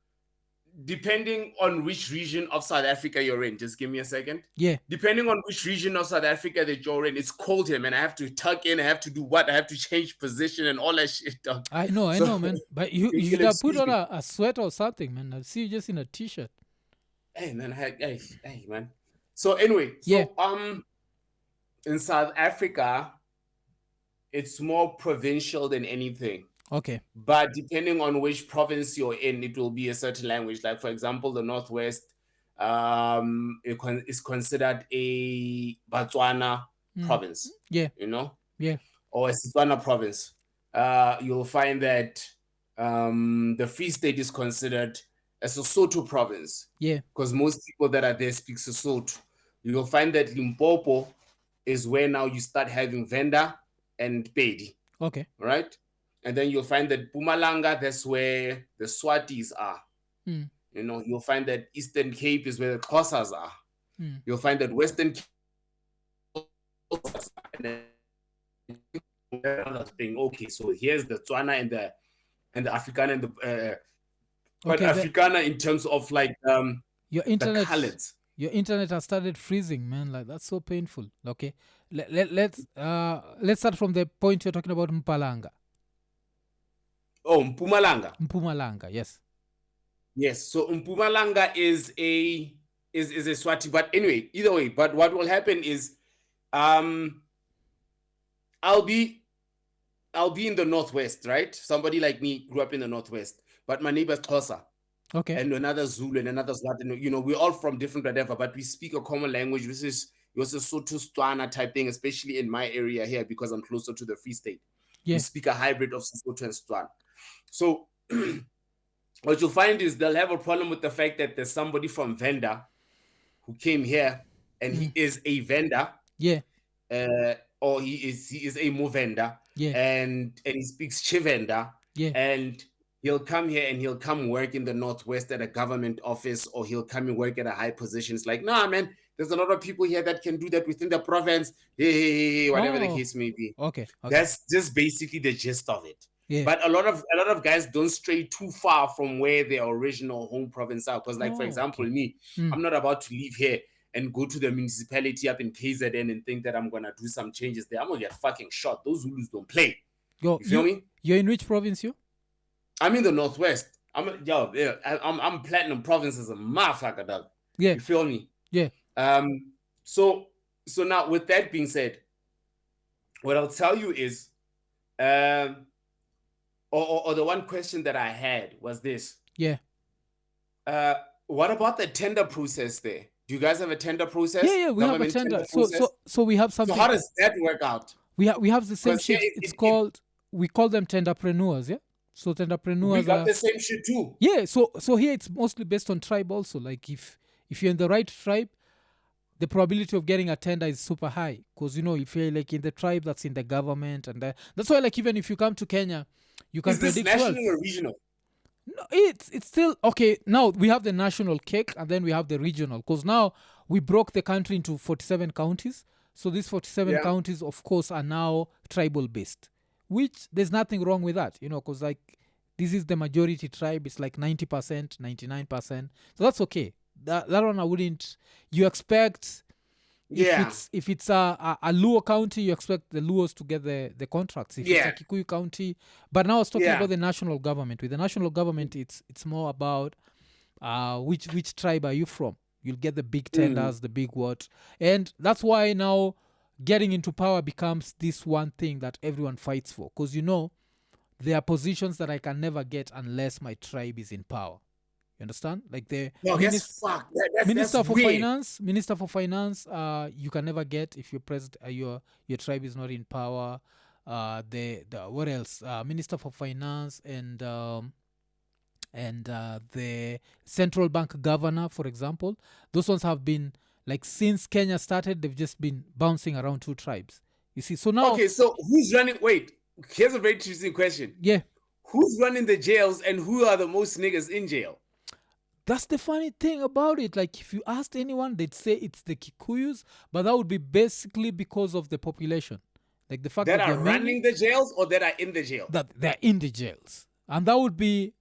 depending on which region of South Africa you're in, just give me a second. Yeah. Depending on which region of South Africa that you're in, it's cold here, man. I have to tuck in, I have to do what? I have to change position and all that shit, dog. I know, man. But you should have put on a sweater or something, man. I see you just in a t-shirt. Hey, man. Hey, man. So anyway, in South Africa, it's more provincial than anything. Okay. But depending on which province you're in, it will be a certain language. Like, for example, the Northwest is considered a Botswana province. Yeah. You know? Yeah. Or a Setswana province. You'll find that the Free State is considered a Sesotho province. Yeah. Because most people that are there speak Sesotho. You'll find that Limpopo is where now you start having Venda and Pedi. Okay. Right? And then you'll find that Mpumalanga, that's where the Swatis are. You know, you'll find that Eastern Cape is where the Xhosas are. You'll find that Western Cape thing. Okay, so here's the Tswana and the Afrikaner and the but Afrikaner in terms of like your internet, the colors. Your internet has started freezing, man. Like that's so painful. Okay, let's start from the point you're talking about Mpumalanga. Oh, Mpumalanga. Mpumalanga, yes. Yes, so Mpumalanga is a Swati, but anyway, either way, but what will happen is I'll be in the Northwest, right? Somebody like me grew up in the Northwest, but my neighbor's Xhosa. Okay. And another Zulu and another Swati. You know, we're all from different whatever, but we speak a common language, which is Sotho Tswana type thing, especially in my area here because I'm closer to the Free State. Yeah. We speak a hybrid of Sotho and Tswana. So what you'll find is they'll have a problem with the fact that there's somebody from Venda who came here and he is a vendor. Yeah. Or he is a Movenda. Yeah. And he speaks Chivenda. Yeah. And he'll come here and he'll come work in the Northwest at a government office, or he'll come and work at a high position. It's like, nah, man, there's a lot of people here that can do that within the province. Hey, whatever the case may be. Okay. That's just basically the gist of it. Yeah. But a lot of guys don't stray too far from where their original home province are. Because, like, for example, me, I'm not about to leave here and go to the municipality up in KZN and think that I'm going to do some changes there. I'm going to get fucking shot. Those Zulus don't play. You feel me? You're in which province, you? I'm in the Northwest. I'm Platinum Province as a motherfucker, dog. Yeah. You feel me? Yeah. So now, with that being said, what I'll tell you is, or the one question that I had was this. Yeah. What about the tender process there? Do you guys have a tender process? Yeah, we have a tender. So we have something. So how does that work out? We have the same shit. We call them Tenderpreneurs, yeah? So Tenderpreneurs we got the same shit too. Yeah, so here it's mostly based on tribe also. Like if you're in the right tribe, the probability of getting a tender is super high. Because, you know, if you're like in the tribe that's in the government, and that's why, like, even if you come to Kenya, you can predict. Is this national or regional? No, it's still okay. Now we have the national cake, and then we have the regional. Because now we broke the country into 47 counties. So these 47 counties, of course, are now tribal based. Which there's nothing wrong with that, you know, because like this is the majority tribe. It's like 90%, 99%. So that's okay. That one I wouldn't. You expect if it's a Luo county, you expect the Luos to get the contracts. If it's a Kikuyu county, but now I was talking about the national government. With the national government, it's more about which tribe are you from? You'll get the big tenders, the big what, and that's why now getting into power becomes this one thing that everyone fights for. Because, you know, there are positions that I can never get unless my tribe is in power. You understand? Like the Minister for Finance, you can never get if your your tribe is not in power. the what else? Minister for Finance and the central bank governor, for example. Those ones have been like since Kenya started, they've just been bouncing around two tribes. You see, so now, Okay, so who's running? Wait, here's a very interesting question. yeah, Who's running the jails and who are the most niggas in jail? that's the funny thing about it. Like, if you asked anyone, they'd say it's the Kikuyus, but that would be basically because of the population, like the fact That that are they're mainly running the jails or that are in the jail? that they're in the jails, and that would be.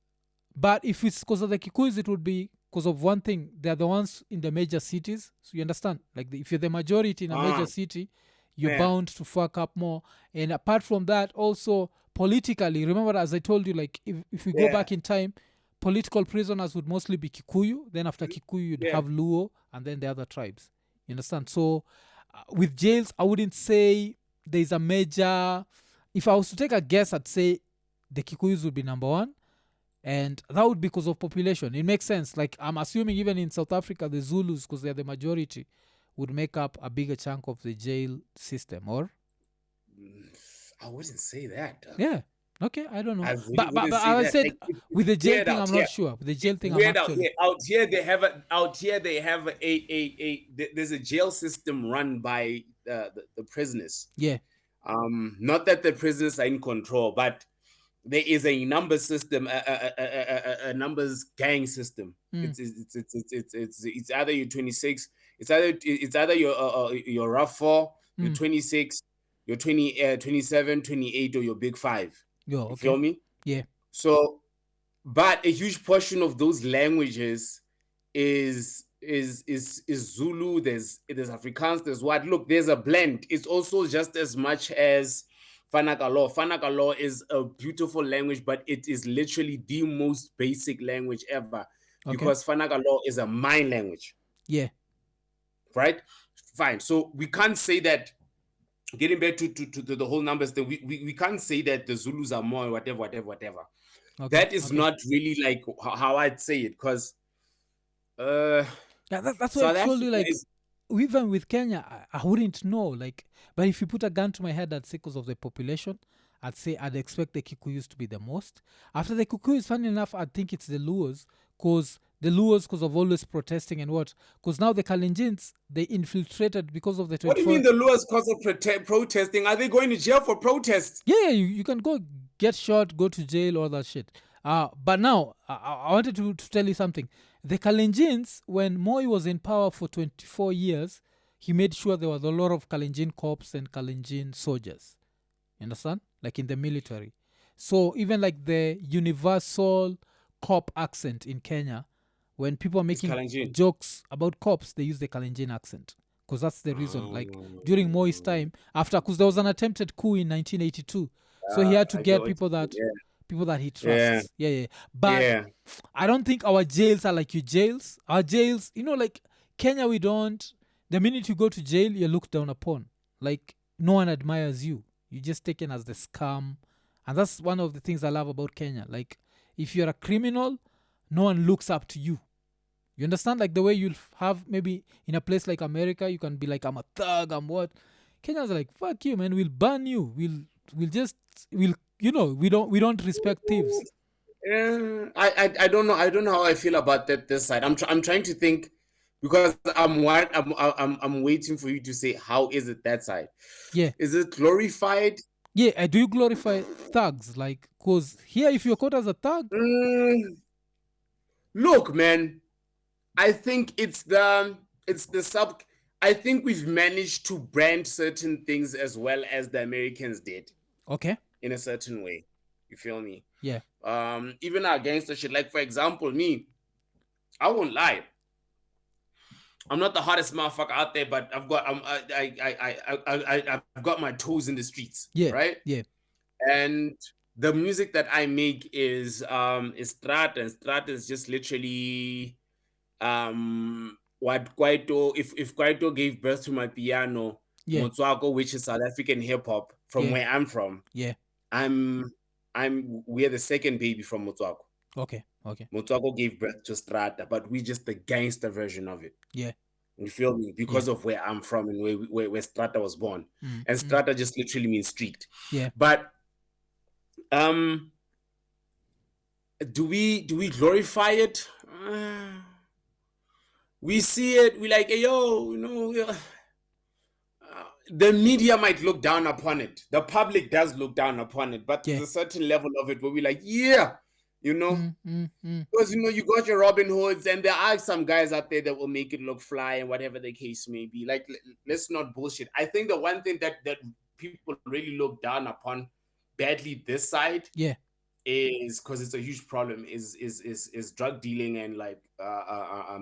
But if it's because of the Kikuyus, it would be because of one thing. They're the ones in the major cities. So you understand? Like if you're the majority in a major city, you're Yeah. bound to fuck up more. And apart from that, also politically, remember as I told you, like if we go back in time, political prisoners would mostly be Kikuyu. Then after Kikuyu, you'd have Luo and then the other tribes. You understand? So with jails, I wouldn't say there's a major. If I was to take a guess, I'd say the Kikuyus would be number one. And that would be because of population. It makes sense. Like I'm assuming even in South Africa, the Zulus, because they're the majority, would make up a bigger chunk of the jail system. Or I wouldn't say that. yeah, okay, I don't know. I really But wouldn't say I that. said Like, with the jail thing, out I'm here. not sure. With the jail thing, I'm Weird out actually here. Out here they have there's a jail system run by the prisoners. yeah. Not that the prisoners are in control, but there is a number system, a numbers gang system. It's either you're 26, it's either you're rough 4, you're 26, you're 27, 28, or you're big 5. Yo, You okay. feel me? Yeah. So, but a huge portion of those languages is Zulu. There's Afrikaans. There's what? Look, there's a blend. It's also just as much as Fanagalo. Fanagalo is a beautiful language, but it is literally the most basic language ever because Fanagalo is a mine language. Yeah. Right? Fine. So we can't say that. Getting back to the whole numbers thing, we can't say that the Zulus are more, whatever. Okay. That is not really like how I'd say it, because yeah, that's why I told you, like, even with Kenya, I wouldn't know. Like, but if you put a gun to my head, I'd say because of the population, I'd say I'd expect the Kikuyus to be the most. After the Kikuyus, funny enough, I think it's the Luos, because of always protesting and what. Because now the Kalenjins, they infiltrated because of the 24... What do you mean the Luos cause of protesting? Are they going to jail for protests? Yeah, you can go get shot, go to jail, all that shit. But now, I wanted to tell you something. The Kalenjins, when Moi was in power for 24 years, he made sure there was a lot of Kalenjin corps and Kalenjin soldiers. You understand? Like in the military. So even like the universal cop accent in Kenya, when people are making jokes about cops, they use the Kalenjin accent. Because that's the reason. Like during Moi's time, because there was an attempted coup in 1982. So he had to get people that he trusts. Yeah. But I don't think our jails are like your jails. Our jails, like Kenya, we don't. The minute you go to jail, you're looked down upon. Like no one admires you. You're just taken as the scum. And that's one of the things I love about Kenya. Like if you're a criminal, no one looks up to you. You understand? Like the way you'll have maybe in a place like America, you can be like, I'm a thug, I'm what. Kenyans are like, fuck you, man. We'll ban you. We don't respect thieves. I don't know. I don't know how I feel about this side. I'm trying to think, because I'm waiting for you to say, how is it that side? Yeah. Is it glorified? Yeah. Do you glorify thugs? Like, cause here, if you're caught as a thug, look, man. I think it's the sub. I think we've managed to brand certain things as well as the Americans did. Okay. In a certain way. You feel me? Yeah. Even our gangster shit. Like, for example, me, I won't lie. I'm not the hottest motherfucker out there, but I've got my toes in the streets. Yeah. Right? Yeah. And the music that I make is strata, and strata is just literally what Kwaito, if Kwaito gave birth to my piano, Motswako, which is South African hip hop from where I'm from. Yeah. We're the second baby from Motswako. Okay. Motswako gave birth to strata, but we're just the gangster version of it. Yeah. You feel me? Because of where I'm from and where Strata was born. And Strata just literally means street. Yeah. But do we glorify it? We see it, we like, hey, yo, you know, the media might look down upon it. The public does look down upon it, but there's a certain level of it where we're like, yeah, you know, because you know, you got your Robin Hoods, and there are some guys out there that will make it look fly and whatever the case may be. Like, let's not bullshit. I think the one thing that people really look down upon badly this side, is because it's a huge problem. Is drug dealing and like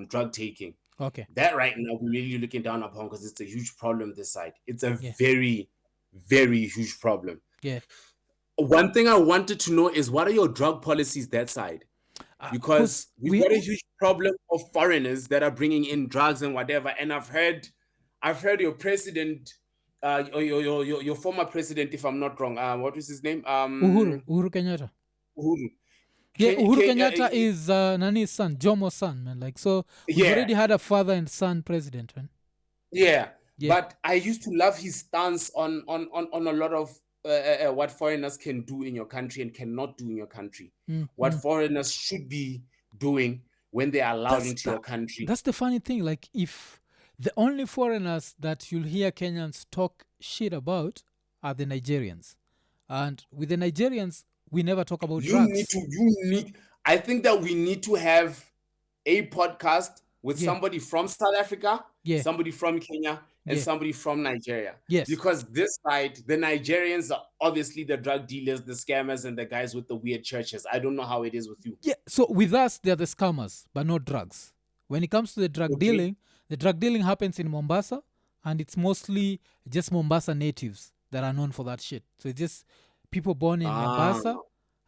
drug taking. Okay. That right now we're really looking down upon because it's a huge problem this side. It's a very, very huge problem. Yeah. One thing I wanted to know is, what are your drug policies that side? Because we've got a huge problem of foreigners that are bringing in drugs and whatever. And I've heard your president, your former president, if I'm not wrong, what was his name? Uhuru Kenyatta. Uhuru. Uhuru Kenyatta is Nani's son, Jomo's son, man. Like, so we already had a father and son president, man. Yeah. But I used to love his stance on a lot of what foreigners can do in your country and cannot do in your country. What foreigners should be doing when they are allowed into your country. That's the funny thing. Like, if the only foreigners that you'll hear Kenyans talk shit about are the Nigerians. And with the Nigerians, we never talk about drugs. I think that we need to have a podcast with somebody from South Africa, somebody from Kenya, and somebody from Nigeria. Yes. Because this side, the Nigerians are obviously the drug dealers, the scammers, and the guys with the weird churches. I don't know how it is with you. Yeah. So with us, they're the scammers, but not drugs. When it comes to the drug dealing, the drug dealing happens in Mombasa, and it's mostly just Mombasa natives that are known for that shit. So it's just people born in Mombasa,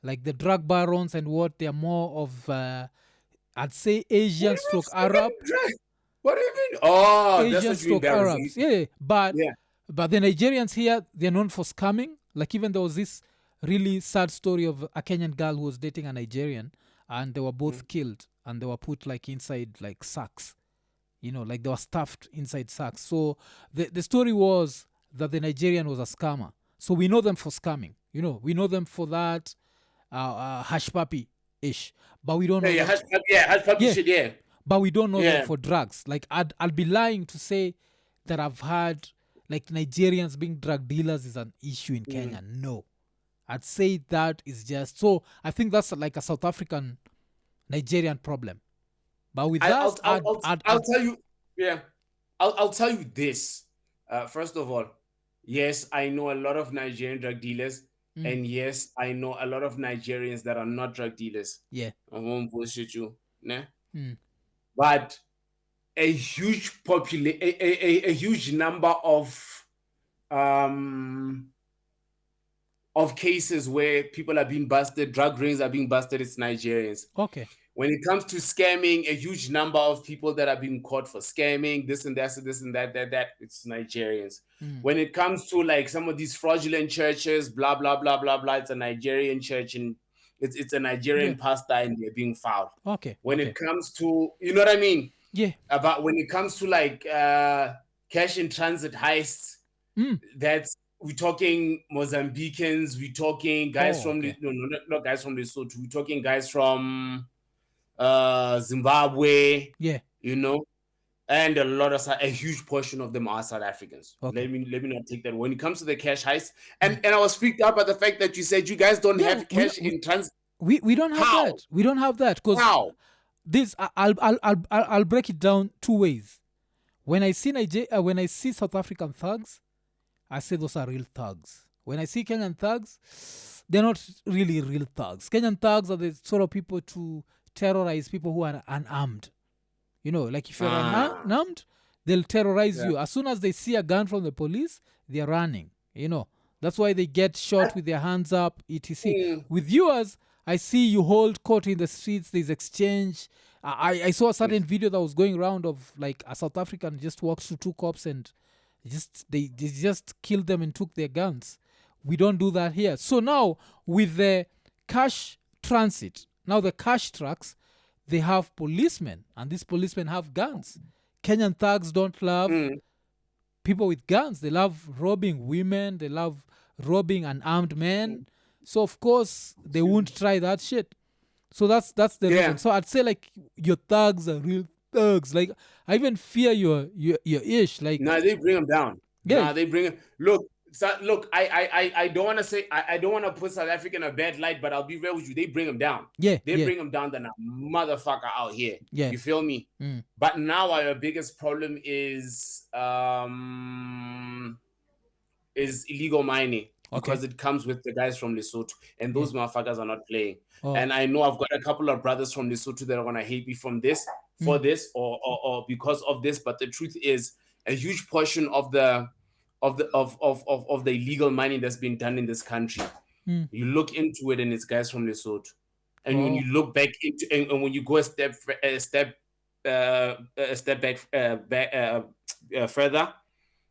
like the drug barons and what, they're more of, I'd say, Asian stroke Arab. What do you mean? Oh, Asian that's what you mean, Arabs. Yeah, but the Nigerians here, they're known for scamming. Like, even there was this really sad story of a Kenyan girl who was dating a Nigerian, and they were both killed, and they were put like inside like sacks. You know, like they were stuffed inside sacks. So the story was that the Nigerian was a scammer. So we know them for scamming. You know, we know them for that hush puppy-ish. But we don't know. Hush puppy shit, But we don't know them for drugs. Like, I'll be lying to say that I've heard like Nigerians being drug dealers is an issue in Kenya. No. I'd say that is just, so I think that's like a South African Nigerian problem. But with I'll tell you, I'll tell you this. First of all, yes, I know a lot of Nigerian drug dealers, and yes, I know a lot of Nigerians that are not drug dealers. Yeah. I won't bullshit you. Nah? But a huge a huge number of cases where people are being busted, drug rings are being busted, it's Nigerians. Okay. When it comes to scamming, a huge number of people that are being caught for scamming, this and that, it's Nigerians. When it comes to like some of these fraudulent churches, blah, blah, blah, blah, blah, it's a Nigerian church and it's a Nigerian pastor and they're being fouled. Okay. When it comes to, you know what I mean? Yeah. About when it comes to like cash in transit heists, that's, we're talking Mozambicans, we're talking guys not guys from Lesotho, we're talking guys from Zimbabwe, you know, and a huge portion of them are South Africans. Let me not take that. When it comes to the cash heist, and I was freaked out by the fact that you said you guys don't have cash in transit. We don't have that. We don't have that because this I'll break it down two ways. When I see South African thugs, I say those are real thugs. When I see Kenyan thugs, they're not really real thugs. Kenyan thugs are the sort of people to terrorize people who are unarmed. You know, like if you're unarmed, they'll terrorize you. As soon as they see a gun from the police, they're running. You know, that's why they get shot with their hands up, etc. With yours, I see you hold court in the streets, there's exchange. I saw a certain video that was going around of like a South African just walks to two cops and they just killed them and took their guns. We don't do that here. So now with the cash transit, now the cash trucks, they have policemen and these policemen have guns. Kenyan thugs don't love Mm, people with guns. They love robbing women. They love robbing unarmed men. mm. So of course they won't try that shit. So that's the reason. Yeah. So I'd say like your thugs are real thugs. Like I even fear your ish. Like No, they bring them down. yeah, Nah, they bring it. Look, look. I don't want to say. I don't want to put South Africa in a bad light, but I'll be real with you. They bring them down. yeah, They yeah, bring them down. Than a motherfucker out here. yeah. You feel me? Mm. But now our biggest problem is illegal mining Okay. because it comes with the guys from Lesotho, and Yeah. those motherfuckers are not playing. Oh. And I know I've got a couple of brothers from Lesotho that are gonna hate me from this for this or because of this. But the truth is, a huge portion of the illegal mining that's been done in this country, Mm. you look into it, and it's guys from Lesotho. And when Oh. you look back into and when you go a step back further,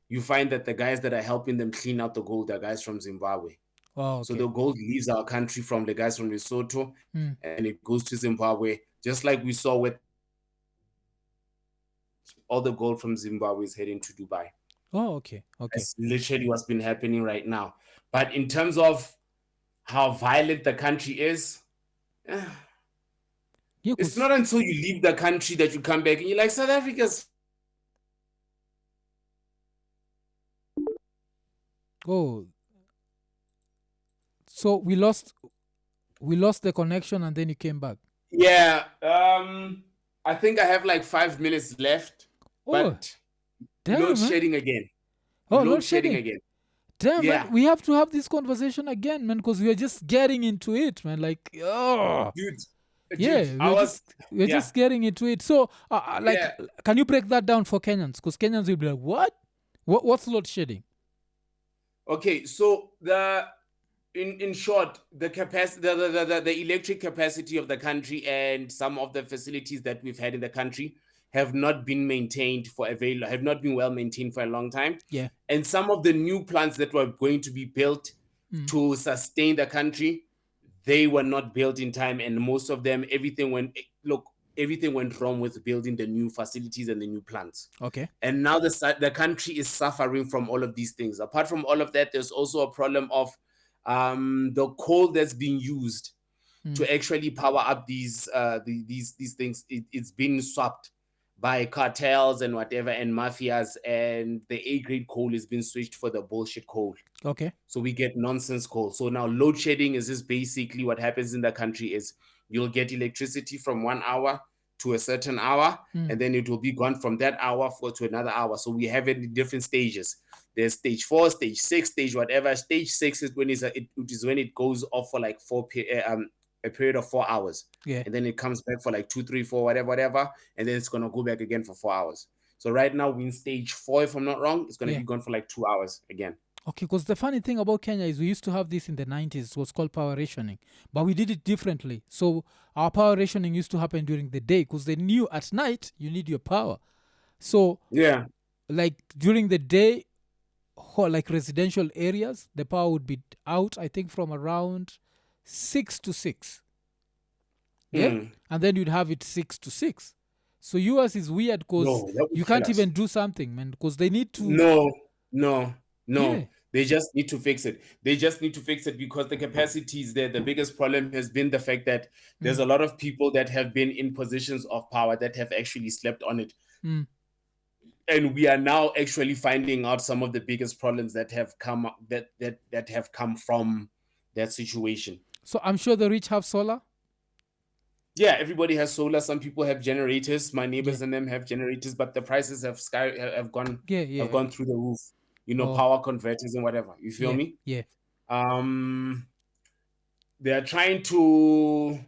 you find that the guys that are helping them clean out the gold are guys from Zimbabwe. Oh. So Okay. the gold leaves our country from the guys from Lesotho Mm. and it goes to Zimbabwe, just like we saw with all the gold from Zimbabwe is heading to Dubai. Oh. Okay. Okay. That's literally what's been happening right now. But in terms of how violent the country is, Yeah. it's 'Cause not until you leave the country that you come back and you're like, South Africa's. oh. So we lost the connection and then you came back. Yeah. I think I have like 5 minutes left, Oh. but Damn, load man. shedding again. Oh, Load shedding again. Damn, Yeah. man. We have to have this conversation again, man, because we are just getting into it, man. Like, oh. Dude, Yeah, we're yeah. just getting into it. So, like, Yeah. can you break that down for Kenyans? Because Kenyans will be like, what? What's load shedding? Okay, so in short, the capacity, the electric capacity of the country and some of the facilities that we've had in the country have not been maintained have not been well maintained for a long time. Yeah. And some of the new plants that were going to be built to sustain the country, they were not built in time, and most of them, everything went wrong with building the new facilities and the new plants. Okay. And now the country is suffering from all of these things. Apart from all of that, there's also a problem of the coal that's being used to actually power up these things. It's been swapped by cartels and whatever and mafias, and the A-grade coal is being switched for the bullshit coal. Okay. So we get nonsense coal. So now load shedding is just basically what happens in the country is you'll get electricity from 1 hour to a certain hour, and then it will be gone from that hour to another hour. So we have it in different stages. There's stage 4, stage 6, stage whatever. Stage 6 is when it goes off for like a period of 4 hours. Yeah. And then it comes back for like 2, 3, 4, whatever. And then it's gonna go back again for 4 hours. So right now we're in stage 4, if I'm not wrong. It's gonna be gone for like 2 hours again. Okay, because the funny thing about Kenya is we used to have this in the 90s. It was called power rationing. But we did it differently. So our power rationing used to happen during the day because they knew at night you need your power. So, Yeah. like during the day, like residential areas, the power would be out, I think, from around 6 to 6. Yeah? And then you'd have it 6 to 6. So yours is weird because that would you kill can't us. even do something, man, because they need to... No. Yeah. They just need to fix it. They just need to fix it because the capacity is there. The biggest problem has been the fact that there's a lot of people that have been in positions of power that have actually slept on it. And we are now actually finding out some of the biggest problems that have come that have come from that situation. So I'm sure the rich have solar. Yeah, everybody has solar. Some people have generators. My neighbors and them have generators, but the prices have gone through the roof. You know, power converters and whatever. You feel me? Yeah. They are trying to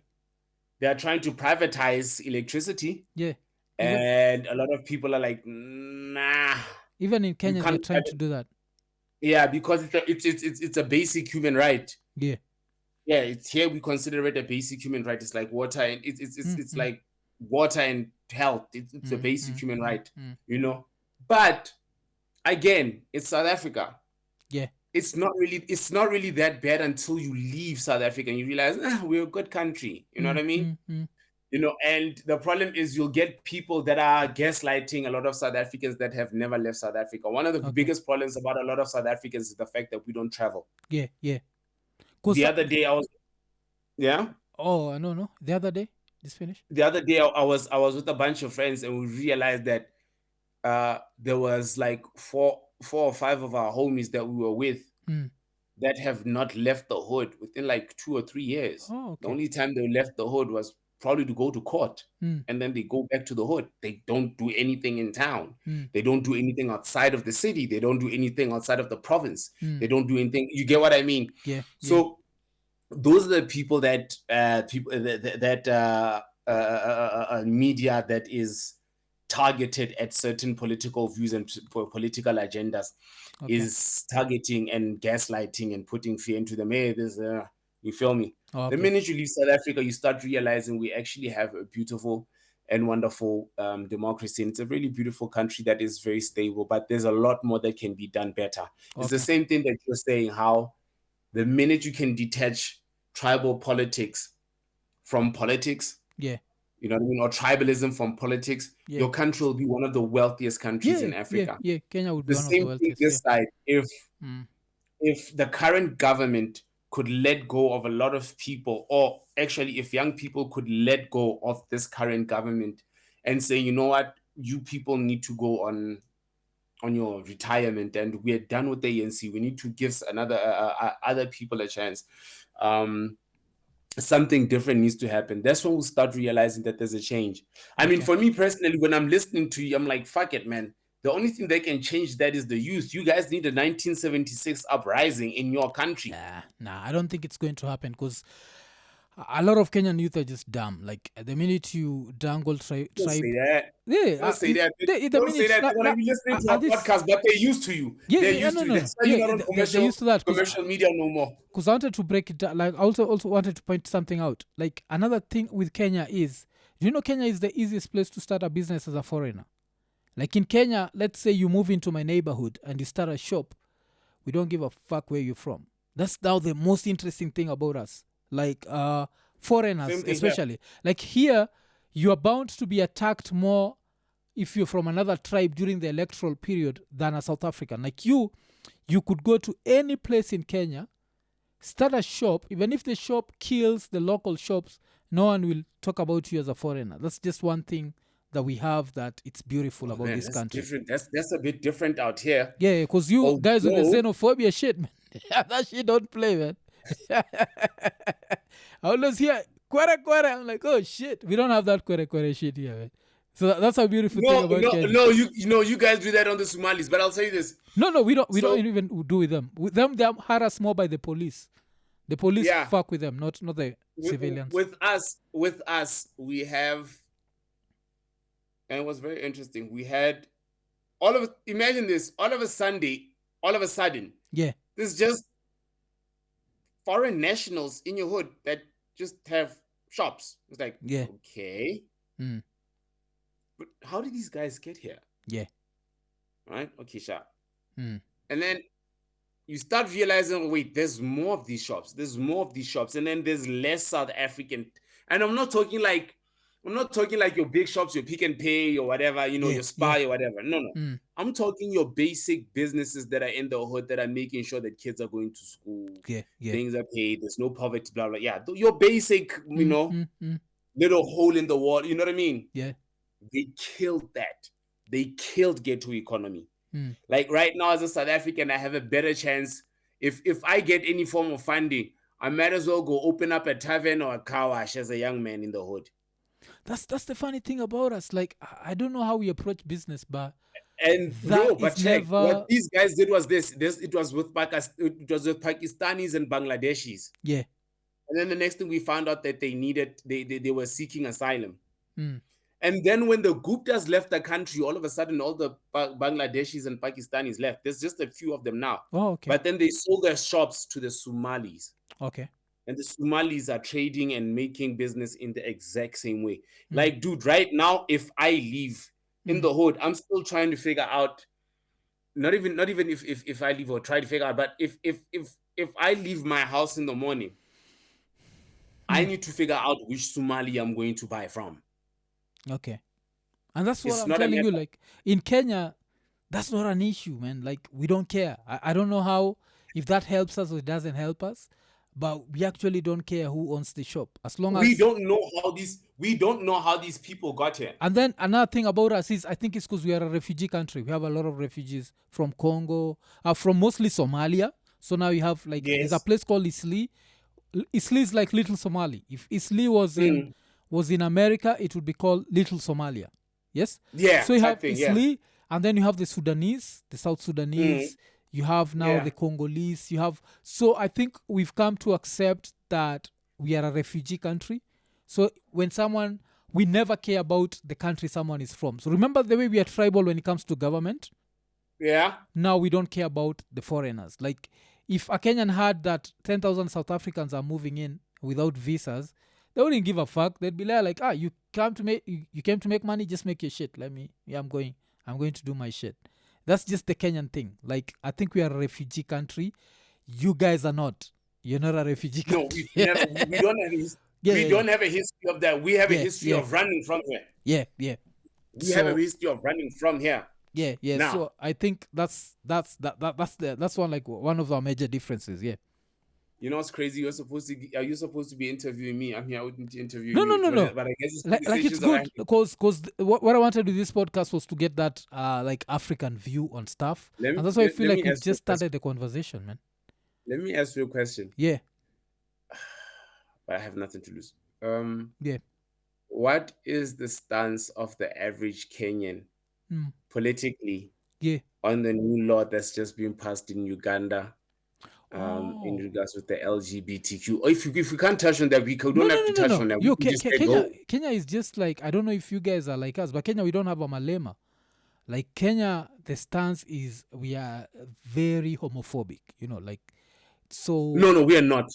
privatize electricity. Yeah. And a lot of people are like, nah. Even in Kenya, they're trying to do that. Yeah, because it's a basic human right. Yeah. Yeah, it's here we consider it a basic human right. It's like water and it's like water and health. It's a basic human right, you know. But again, it's South Africa. Yeah. It's not really that bad until you leave South Africa and you realize we're a good country. You know what I mean? And the problem is you'll get people that are gaslighting a lot of South Africans that have never left South Africa. One of the Okay. biggest problems about a lot of South Africans is the fact that we don't travel. Yeah, yeah. The other day I was, yeah. Oh, no. The other day, just finish. The other day I was with a bunch of friends, and we realized that there was like four or five of our homies that we were with that have not left the hood within like 2 or 3 years. Oh, The okay. only time they left the hood was probably to go to court, and then they go back to the hood. They don't do anything in town. They don't do anything outside of the city. They don't do anything outside of the province. They don't do anything. You get what I mean? Yeah. So those are the people that media that is targeted at certain political views and political agendas is targeting and gaslighting and putting fear into them. Hey, there's you feel me? The minute you leave South Africa, you start realizing we actually have a beautiful and wonderful democracy. And it's a really beautiful country that is very stable, but there's a lot more that can be done better. It's the same thing that you're saying, how the minute you can detach tribal politics from politics, you know what I mean, or tribalism from politics, your country will be one of the wealthiest countries in Africa. Yeah, Kenya would be The one of the same thing wealthiest. this side. If the current government could let go of a lot of people, or actually if young people could let go of this current government and say, you know what, you people need to go on your retirement, and we're done with the ANC. We need to give other people a chance. Something different needs to happen. That's when we'll start realizing that there's a change. I mean, for me personally, when I'm listening to you, I'm like, fuck it, man. The only thing that can change that is the youth. You guys need a 1976 uprising in your country. Nah, I don't think it's going to happen, because a lot of Kenyan youth are just dumb. Like, the minute you dangle tribe, Don't say that. yeah, Don't say that. Don't say that. They're gonna be listening to our podcast, but they're used to you. They're used to you. That's why you're not on commercial media no more. Because I wanted to break it down. Like, I also wanted to point something out. Like, another thing with Kenya is, do you know Kenya is the easiest place to start a business as a foreigner? Like, in Kenya, let's say you move into my neighborhood and you start a shop. We don't give a fuck where you're from. That's now the most interesting thing about us. Like, foreigners especially. Like, here, you are bound to be attacked more if you're from another tribe during the electoral period than a South African. Like, you could go to any place in Kenya, start a shop. Even if the shop kills the local shops, no one will talk about you as a foreigner. That's just one thing that we have that it's beautiful about this country. Different. That's a bit different out here. Yeah, because you guys with the xenophobia shit, man. That shit don't play, man. I always hear kwere. I'm like, oh shit, we don't have that kwere shit here, man. So that's a beautiful thing about Kenya. You guys do that on the Somalis, but I'll tell you this. No, we don't even do with them. With them, they are harassed more by the police. The police fuck with them, not the civilians. With us, we have, and it was very interesting. We had imagine this, all of a sudden, there's just foreign nationals in your hood that just have shops. It's like, okay. But how did these guys get here? Yeah. Right? Okay, sure. And then you start realizing, wait, there's more of these shops. And then there's less South African. And I'm not talking like your big shops, your Pick and Pay or whatever, your Spy or whatever. No. I'm talking your basic businesses that are in the hood that are making sure that kids are going to school. Things are paid. There's no poverty, blah, blah. Yeah, your basic, little hole in the wall. You know what I mean? Yeah. They killed that. They killed ghetto economy. Like right now, as a South African, I have a better chance. If I get any form of funding, I might as well go open up a tavern or a car wash as a young man in the hood. That's the funny thing about us. Like, I don't know how we approach business, but check what these guys did was this. It was with Pakistanis and Bangladeshis. Yeah. And then the next thing we found out that they were seeking asylum. And then when the Guptas left the country, all of a sudden, all the Bangladeshis and Pakistanis left. There's just a few of them now. Oh, okay. But then they sold their shops to the Somalis. Okay. And the Somalis are trading and making business in the exact same way. Like, dude, right now, if I leave in the hood, I'm still trying to figure out, not even if I leave or try to figure out, but if I leave my house in the morning, I need to figure out which Somali I'm going to buy from. Okay. And that's what It's I'm not a telling you. matter. Like in Kenya, that's not an issue, man. Like we don't care. I don't know how, if that helps us or it doesn't help us, but we actually don't care who owns the shop as long We as. don't know how these people got here. And then another thing about us is, I think it's because we are a refugee country. We have a lot of refugees from Congo, from mostly Somalia. So now you have like, there's a Yes. place called Isli. Isli is like Little Somali. If Isli Mm. was in America, it would be called Little Somalia. Yes. Yeah, So you type have thing. Yeah. Isli, and then you have the Sudanese, the South Mm. Sudanese. You have now Yeah. the Congolese. You have. So I think we've come to accept that we are a refugee country. So when someone, we never care about the country someone is from. So remember the way we are tribal when it comes to government. Yeah. Now we don't care about the foreigners. Like if a Kenyan heard that 10,000 South Africans are moving in without visas, they wouldn't give a fuck. They'd be like, you came to make money, just make your shit. I'm going to do my shit. That's just the Kenyan thing. Like I think we are a refugee country. You guys are not. You're not a refugee No, country. we don't have don't have a history of that. We have a history of running from here. Yeah. We have a history of running from here. Yeah. Now. So I think that's one of our major differences. Yeah. You know what's crazy? Are you supposed to be interviewing me? I'm here. I wouldn't interview No. you. But I guess it's Like it's good because what I wanted with this podcast was to get that like African view on stuff, and that's why I feel like we just started the conversation, man. Let me ask you a question. Yeah. But I have nothing to lose. Yeah. What is the stance of the average Kenyan politically on the new law that's just been passed in Uganda in regards with the LGBTQ? Or if we can't touch on that, we don't have to touch on that. We can just go. Kenya is just like, I don't know if you guys are like us, but Kenya, we don't have a malema. Like Kenya, the stance is we are very homophobic, like so. No, we are not.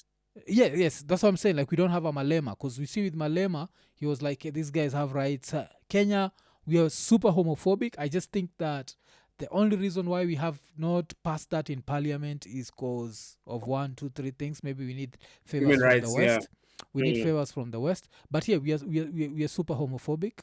Yes, that's what I'm saying. Like we don't have a Malema, because we see with Malema, he was like, hey, these guys have rights. Kenya, we are super homophobic. I just think that the only reason why we have not passed that in parliament is because of 1, 2, 3 things. Maybe we need favors from the West. We need favors from the West. But yeah, we are super homophobic.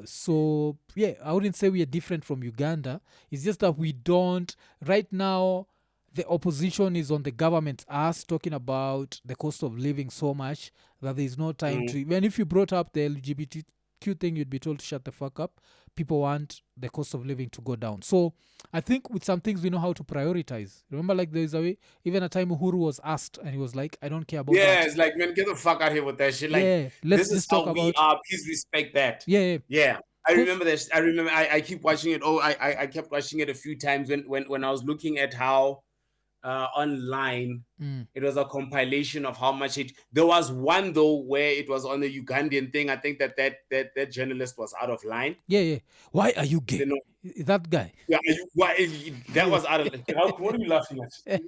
So yeah, I wouldn't say we are different from Uganda. It's just that we don't right now. The opposition is on the government's ass, talking about the cost of living so much that there is no time to. Even if you brought up the LGBTQ thing, you'd be told to shut the fuck up. People want the cost of living to go down. So I think with some things we know how to prioritize. Remember, like there's a way, even a time Uhuru was asked and he was like, I don't care about that. Yeah, it's like, man, get the fuck out of here with that shit. Like, let's just talk about. Please respect that. Yeah. I remember this. I keep watching it. I kept watching it a few times when I was looking at how online it was a compilation of how much it. There was one though where it was on the Ugandan thing. I think that journalist was out of line. Yeah. Why are you gay? That guy. Yeah, that was out of line. What are you laughing at?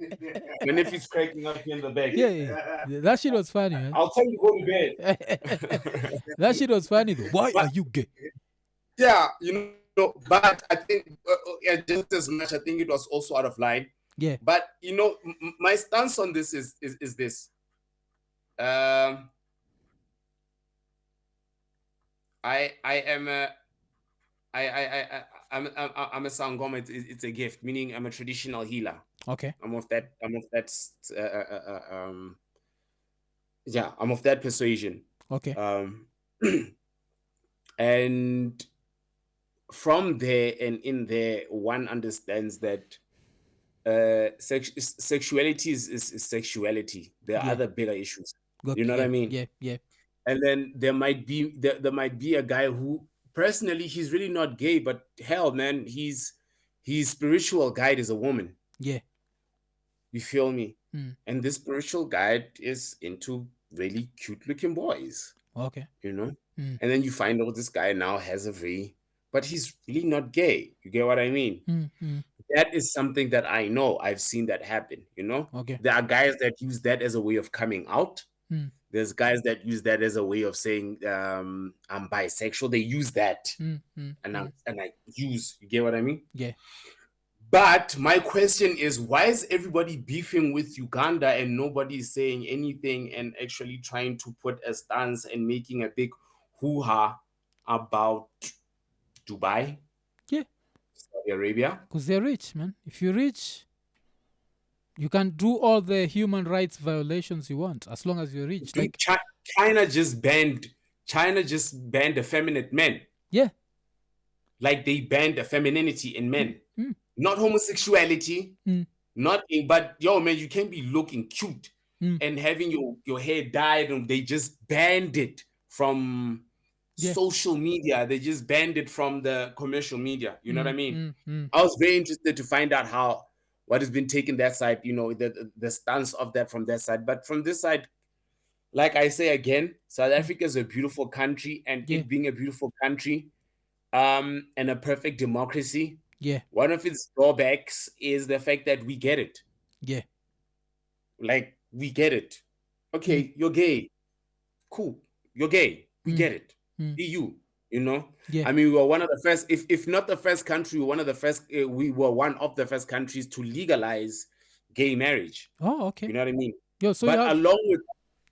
My nephew's cracking up here in the back. Yeah. That shit was funny, man. I'll tell you to go to bed. That shit was funny though. Why are you gay? Yeah, but I think just as much, I think it was also out of line. Yeah. But my stance on this is this. I am I'm a Sangoma. It's a gift, meaning I'm a traditional healer. Okay. I'm of that I'm of that persuasion. Okay. And from there and in there, one understands that sexuality is sexuality. There are other bigger issues. You know what I mean? Yeah. And then there might be a guy who personally he's really not gay, but hell, man, his spiritual guide is a woman. Yeah. You feel me? And this spiritual guide is into really cute looking boys. Okay. And then you find out this guy now has but he's really not gay. You get what I mean? That is something that I know. I've seen that happen, Okay. There are guys that use that as a way of coming out. There's guys that use that as a way of saying, I'm bisexual. They use that. And I use, you get what I mean? Yeah. But my question is, why is everybody beefing with Uganda and nobody is saying anything and actually trying to put a stance and making a big hoo-ha about Dubai, Yeah, Saudi Arabia? because they're rich, man. If you're rich, you can do all the human rights violations you want as long as you're rich. Dude, Like, China just banned effeminate men. yeah. Like they banned the femininity in men. Mm. Not homosexuality, Mm. but yo, man, you can't be looking cute Mm. and having your hair dyed, and they just banned it from Yeah. social media. They just banned it from the commercial media. You know what I mean? Mm. I was very interested to find out what has been taken that side, you know, the stance of that from that side. But from this side, like I say again, South Africa is a beautiful country, and Yeah. it being a beautiful country, and a perfect democracy, Yeah. one of its drawbacks is the fact that we get it. Yeah. Like, we get it. Okay, you're gay. Cool. You're gay. We get it. Be you, you know? Yeah. I mean, we were one of the first, if not the first country, we were one of the first countries to legalize gay marriage. Oh, okay. You know what I mean? Yo, so But along with,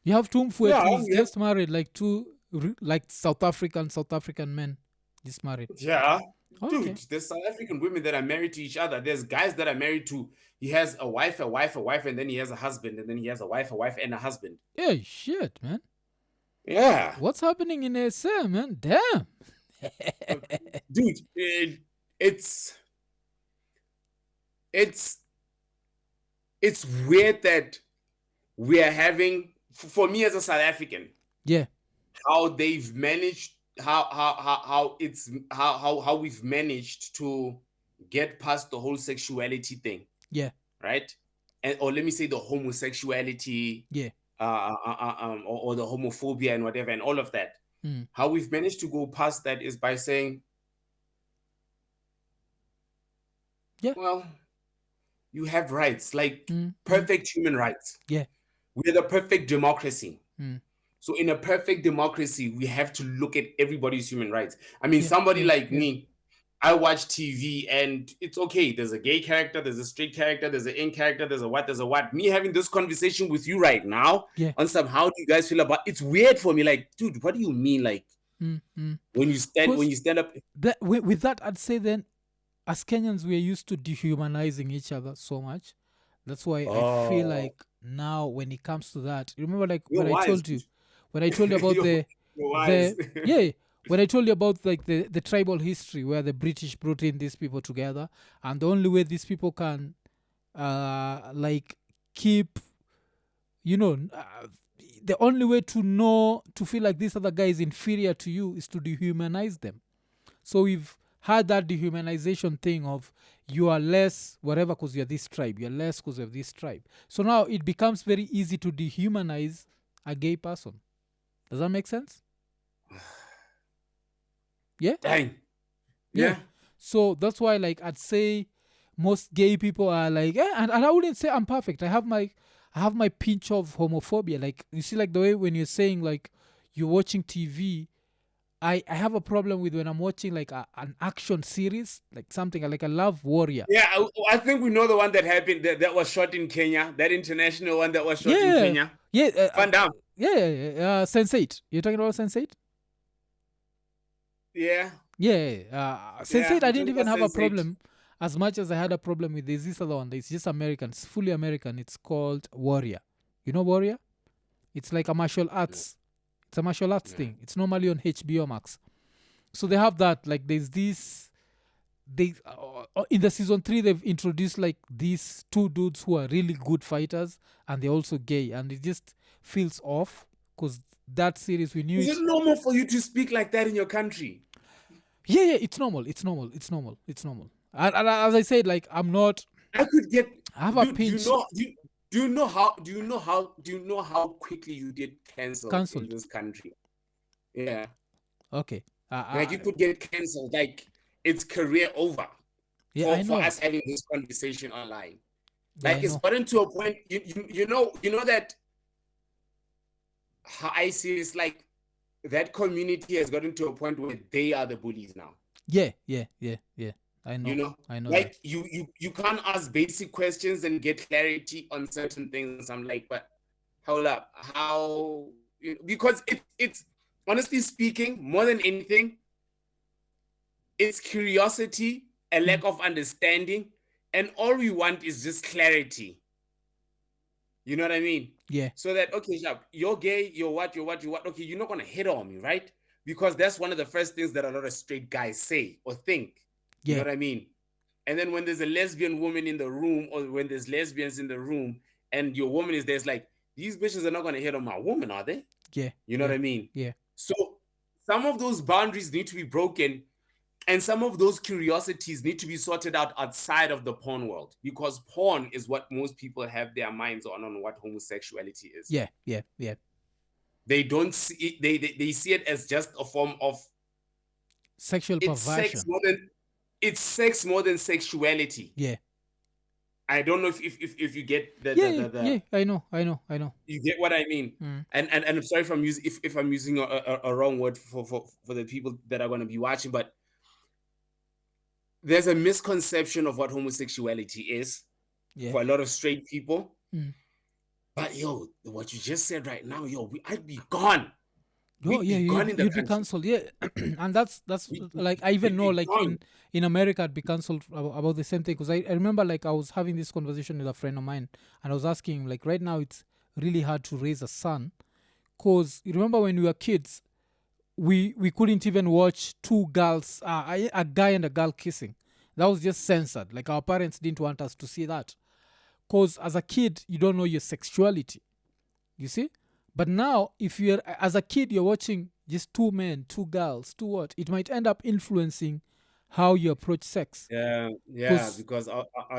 you have Tumfu Yeah, who's yeah. just married, like two like South African men just married. yeah, Okay. dude, there's South African women that are married to each other. There's guys that are married to, he has a wife, and then he has a husband, and then he has a wife, and a husband. Yeah, shit, man. Yeah. What's happening in SA, man? Damn. Dude, it's weird that we are having, for me as a South African, Yeah. how they've managed, how we've managed to get past the whole sexuality thing, Yeah. right? Or let me say the homosexuality, Yeah. or the homophobia and whatever, and all of that. Mm. How we've managed to go past that is by saying, Yeah. well, you have rights, like Mm. perfect human rights. Yeah. We're the perfect democracy. Mm. So in a perfect democracy, we have to look at everybody's human rights. I mean, Yeah, somebody yeah, like yeah. me, I watch TV and it's okay. There's a gay character, there's a straight character, there's an in character, there's a what. Me having this conversation with you right now Yeah. on some, how do you guys feel about, it's weird for me. Like, dude, what do you mean? Like, Mm. when you stand up, With that, I'd say then, as Kenyans, we are used to dehumanizing each other so much. That's why I feel like now when it comes to that, you remember, like you're when wise. I told you about You're wise. yeah, when I told you about like the tribal history where the British brought in these people together, and the only way these people can like keep, you know, the only way to feel like this other guy is inferior to you is to dehumanize them. So we've had that dehumanization thing of you are less whatever because you're this tribe, you're less because of this tribe. So now it becomes very easy to dehumanize a gay person. Does that make sense? Yeah? Dang. Yeah. Yeah. So that's why, like, I'd say most gay people are like, and I wouldn't say I'm perfect. I have my pinch of homophobia. Like, you see, like the way when you're saying like you're watching TV, I have a problem with when I'm watching like an action series, like something like I love Warrior. Yeah, I think we know the one that happened that was shot in Kenya, that international one that was shot in Yeah, Kenya. yeah, Van Damme. yeah. Sense8. You're talking about Sense8? Yeah. Yeah, Sense8. I I'm didn't talking even about have a Sense8. problem as much as I had a problem with this other one. It's just American. It's fully American. It's called Warrior. You know Warrior? It's like a martial arts. It's a martial arts thing. It's normally on HBO Max. So they have that. Like there's this. They in the season 3 they've introduced like these two dudes who are really good fighters and they're also gay, and it just feels off because that series we knew Is it normal for you to speak like that in your country? Yeah, it's normal. And as I said, like I'm not. I could get. I have a pinch. Do you know how quickly you get cancelled in this country? Yeah. Okay. Like you could get cancelled. Like it's career over. Yeah, I know. For us having this conversation online. Yeah, Like it's gotten to a point. You know that. How I see it's like that community has gotten to a point where they are the bullies now. Yeah. I You know. know, I know that. like you can't ask basic questions and get clarity on certain things. I'm like, but hold up, how? Because it's honestly speaking, more than anything, it's curiosity, a Mm. lack of understanding, and all we want is just clarity. You know what I mean? Yeah. So that, okay, Shab, you're gay, you're what, you're what, you're what. Okay, you're not gonna hit on me, right? Because that's one of the first things that a lot of straight guys say or think. You know Yeah. what I mean? And then when there's a lesbian woman in the room, or when there's lesbians in the room, and your woman is there, it's like, these bitches are not gonna hit on my woman, are they? Yeah. You know what Yeah. I mean? Yeah. So some of those boundaries need to be broken, and some of those curiosities need to be sorted out outside of the porn world, because porn is what most people have their minds on what homosexuality is. Yeah. Yeah. Yeah. They don't see it, they see it as just a form of, Sexual it's sex perversion. more than it's sex more than sexuality. Yeah. I don't know if you get Yeah. Yeah. Yeah. I know. I know. I know. you get what I mean. Mm. And I'm sorry if I'm using, if I'm using a wrong word for the people that are going to be watching, but there's a misconception of what homosexuality is Yeah. for a lot of straight people. Mm. But yo, what you just said right now, yo, I'd be gone. Oh We'd yeah, be gone in the you'd be country. cancelled. Yeah, and that's We'd, like I even we'd know be like gone. in America I'd be cancelled about the same thing because I remember like I was having this conversation with a friend of mine and I was asking him like right now it's really hard to raise a son because you remember when we were kids we couldn't even watch two girls a guy and a girl kissing. That was just censored. Like our parents didn't want us to see that because as a kid you don't know your sexuality, you see. But now if you're as a kid you're watching just two men, two girls, two what, it might end up influencing how you approach sex Yeah, because because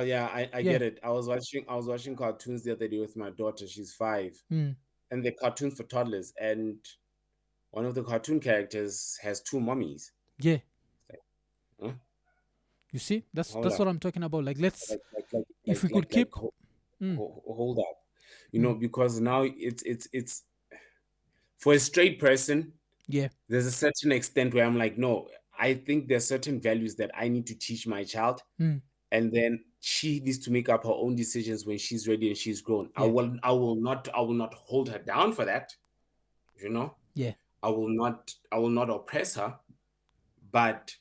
yeah, I yeah. get it. I was watching cartoons the other day with my daughter. She's 5, Mm, and they're cartoons for toddlers. And one of the cartoon characters has two mummies. yeah, Huh? you see, Hold that's up, what I'm talking about. Like let's, like like like if like we could like like keep. Mm, hold up, mm, because now it's for a straight person. yeah, There's a certain extent where I'm like, no, I think there's certain values that I need to teach my child, mm, and then she needs to make up her own decisions when she's ready and she's grown. I yeah, will I will not I will not hold her down for that. You know, yeah, I will not oppress her, but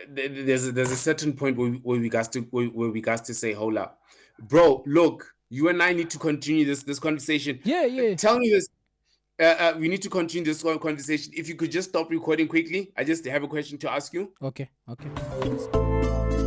there's a certain point where we got to say, hold up, bro, look, you and I need to continue this conversation. yeah, yeah. Tell me this. We need to continue this conversation. If you could just stop recording quickly, I just have a question to ask you. Okay, okay.